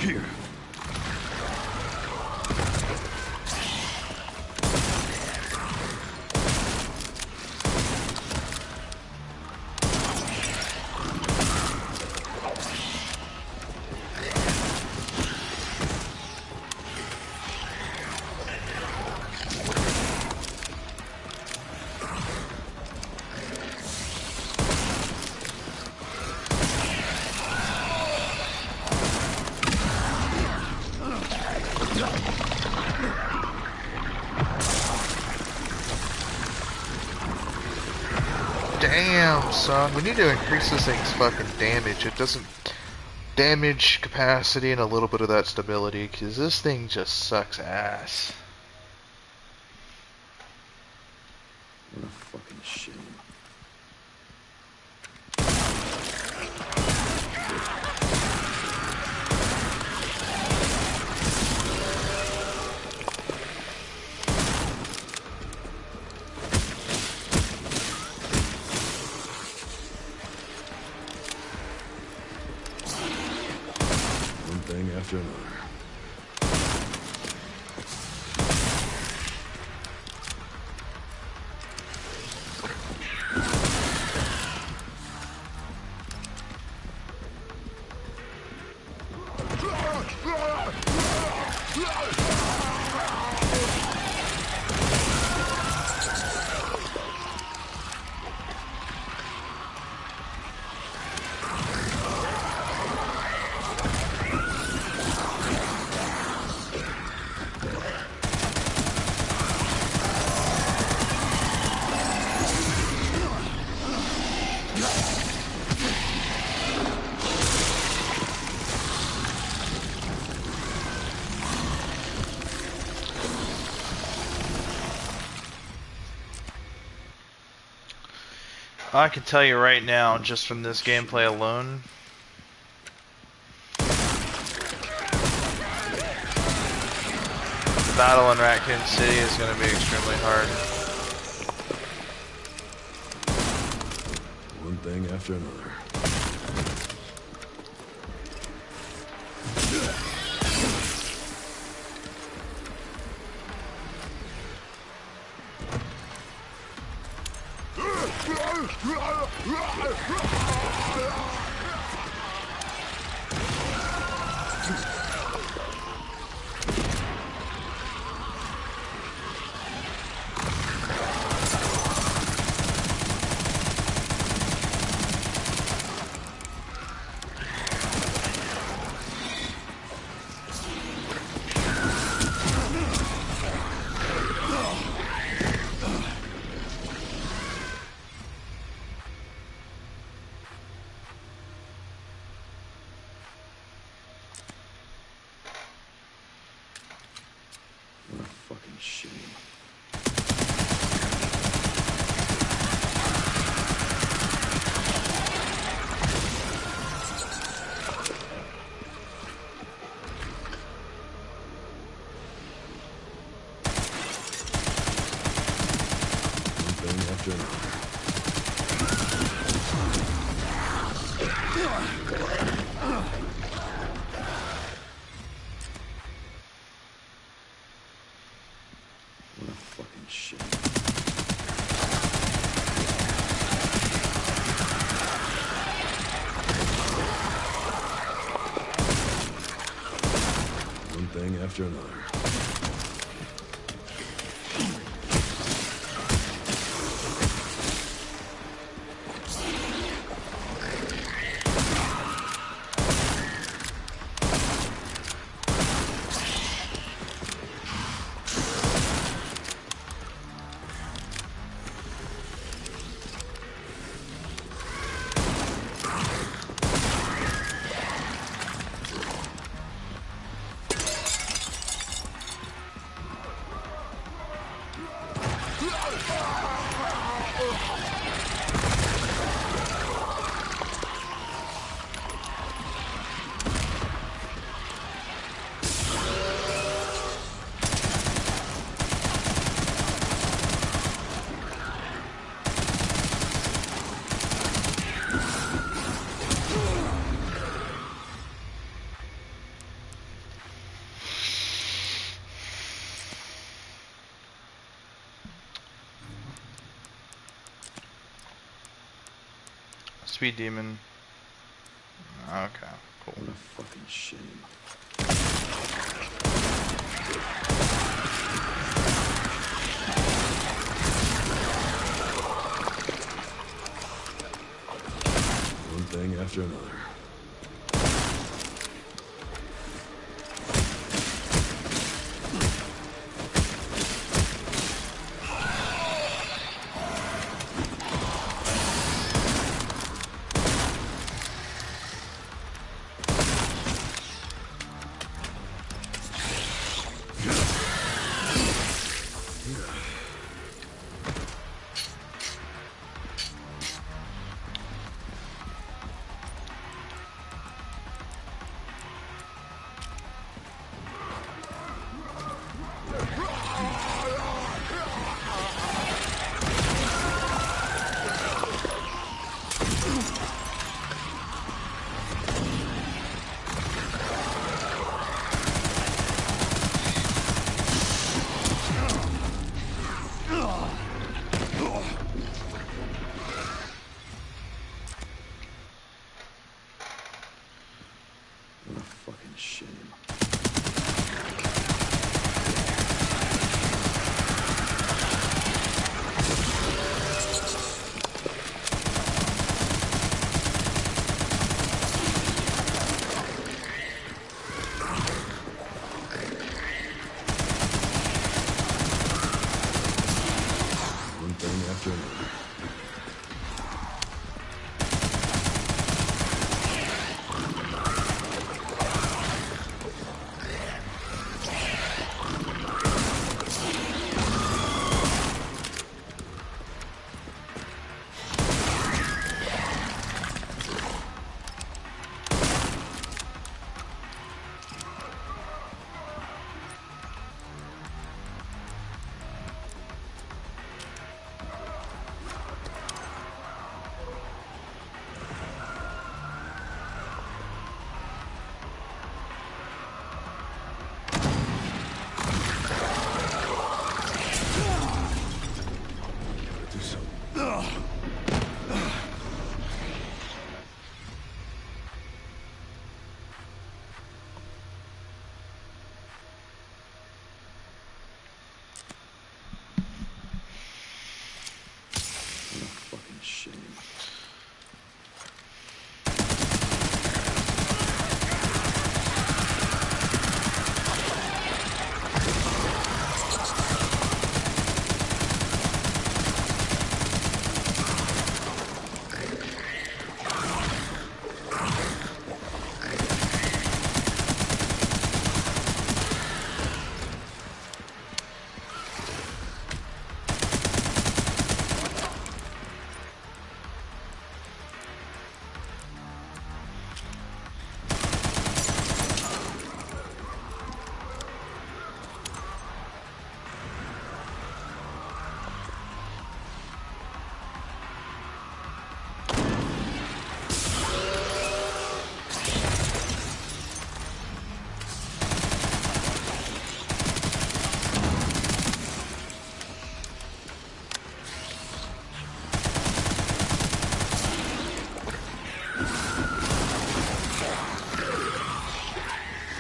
Here. Damn, son. We need to increase this thing's fucking damage. It doesn't... Damage, capacity, and a little bit of that stability, because this thing just sucks ass. What a fucking shame. One thing after another. I can tell you right now, just from this gameplay alone, the battle in Raccoon City is going to be extremely hard. One thing after another. What a fucking shame. One thing after another. What a fucking shame. One thing after another. Speed Demon. Okay, cool. What a fucking shame. One thing after another.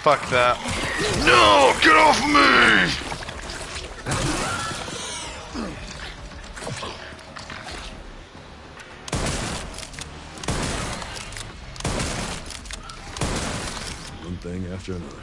Fuck that. No! Get off me! One thing after another.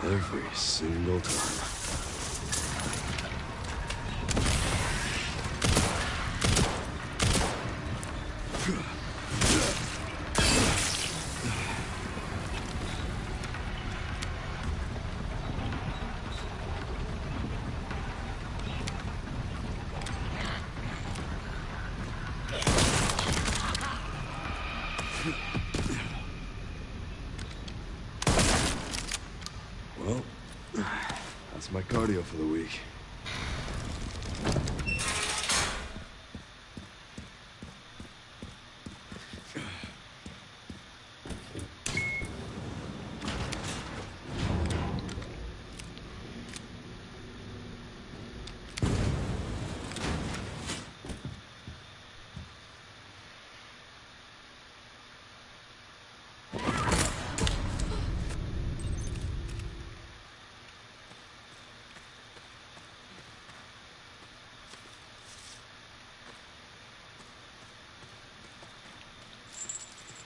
Every single time. Well, my cardio for the week.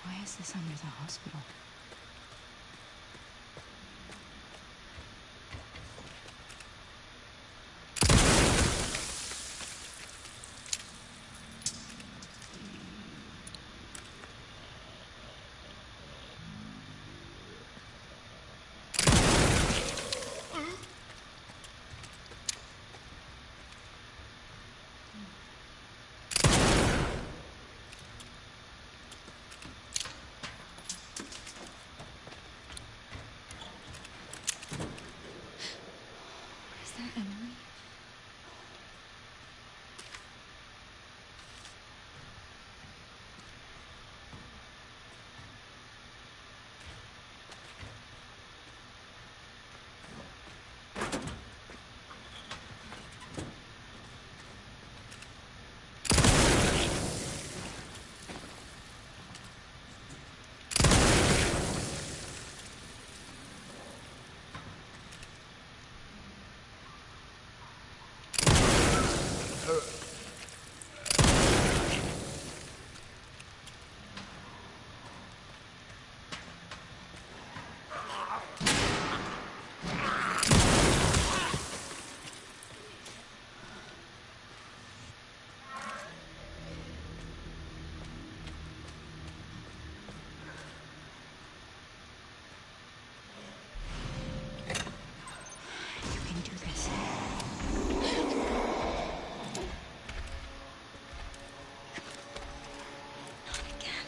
Why is this under the hospital? Is that Emily? You can do this. Not again.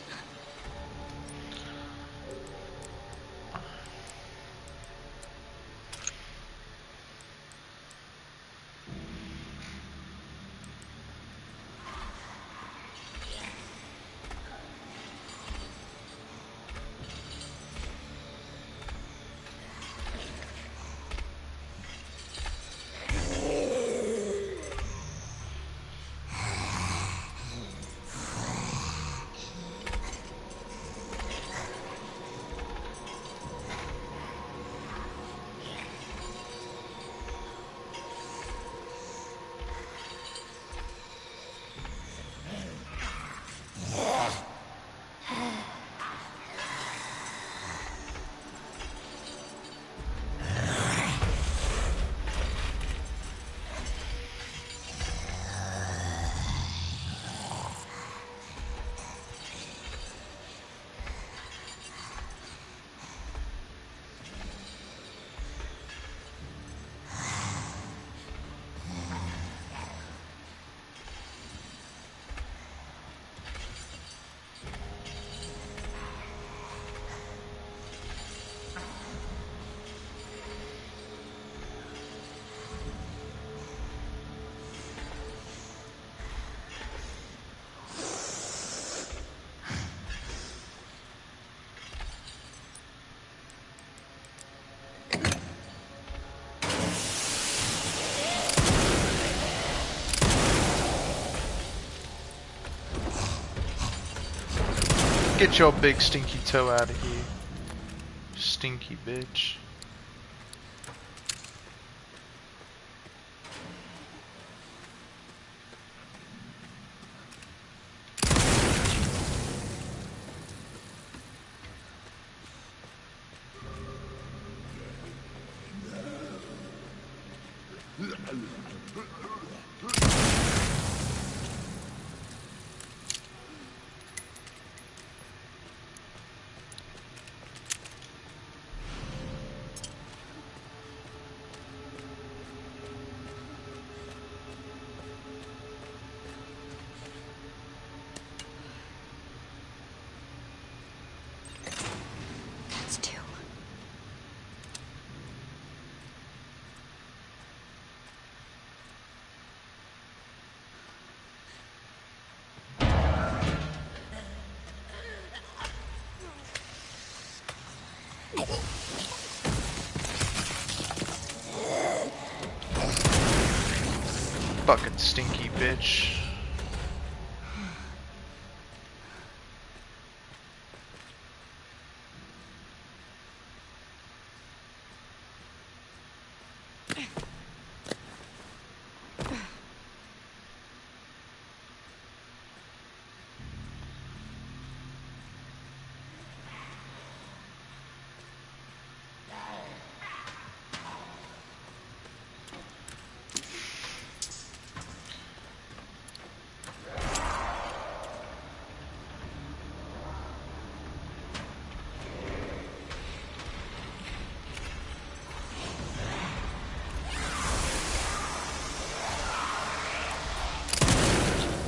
Get your big stinky toe out of here. Stinky bitch. That's two. Fucking stinky bitch.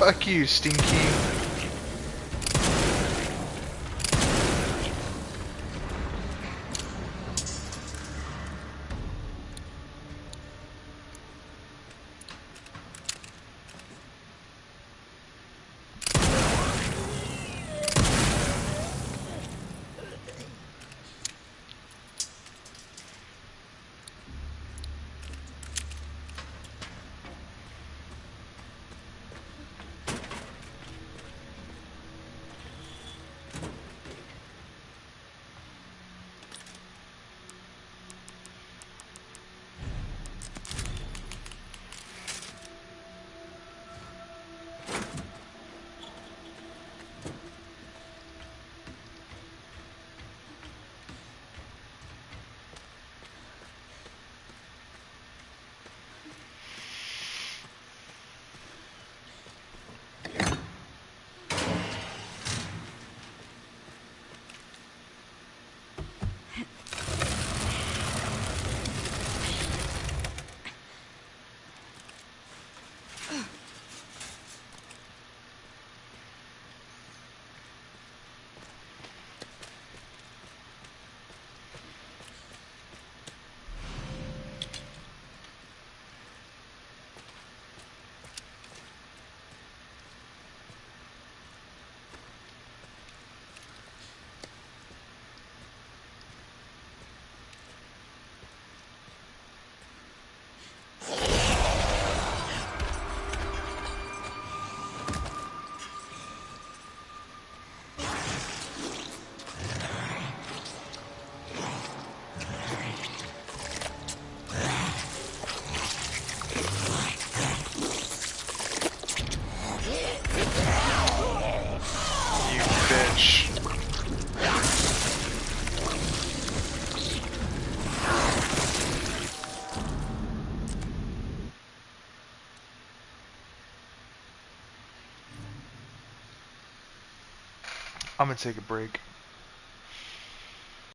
Fuck you, Stinky. You bitch. I'm gonna take a break.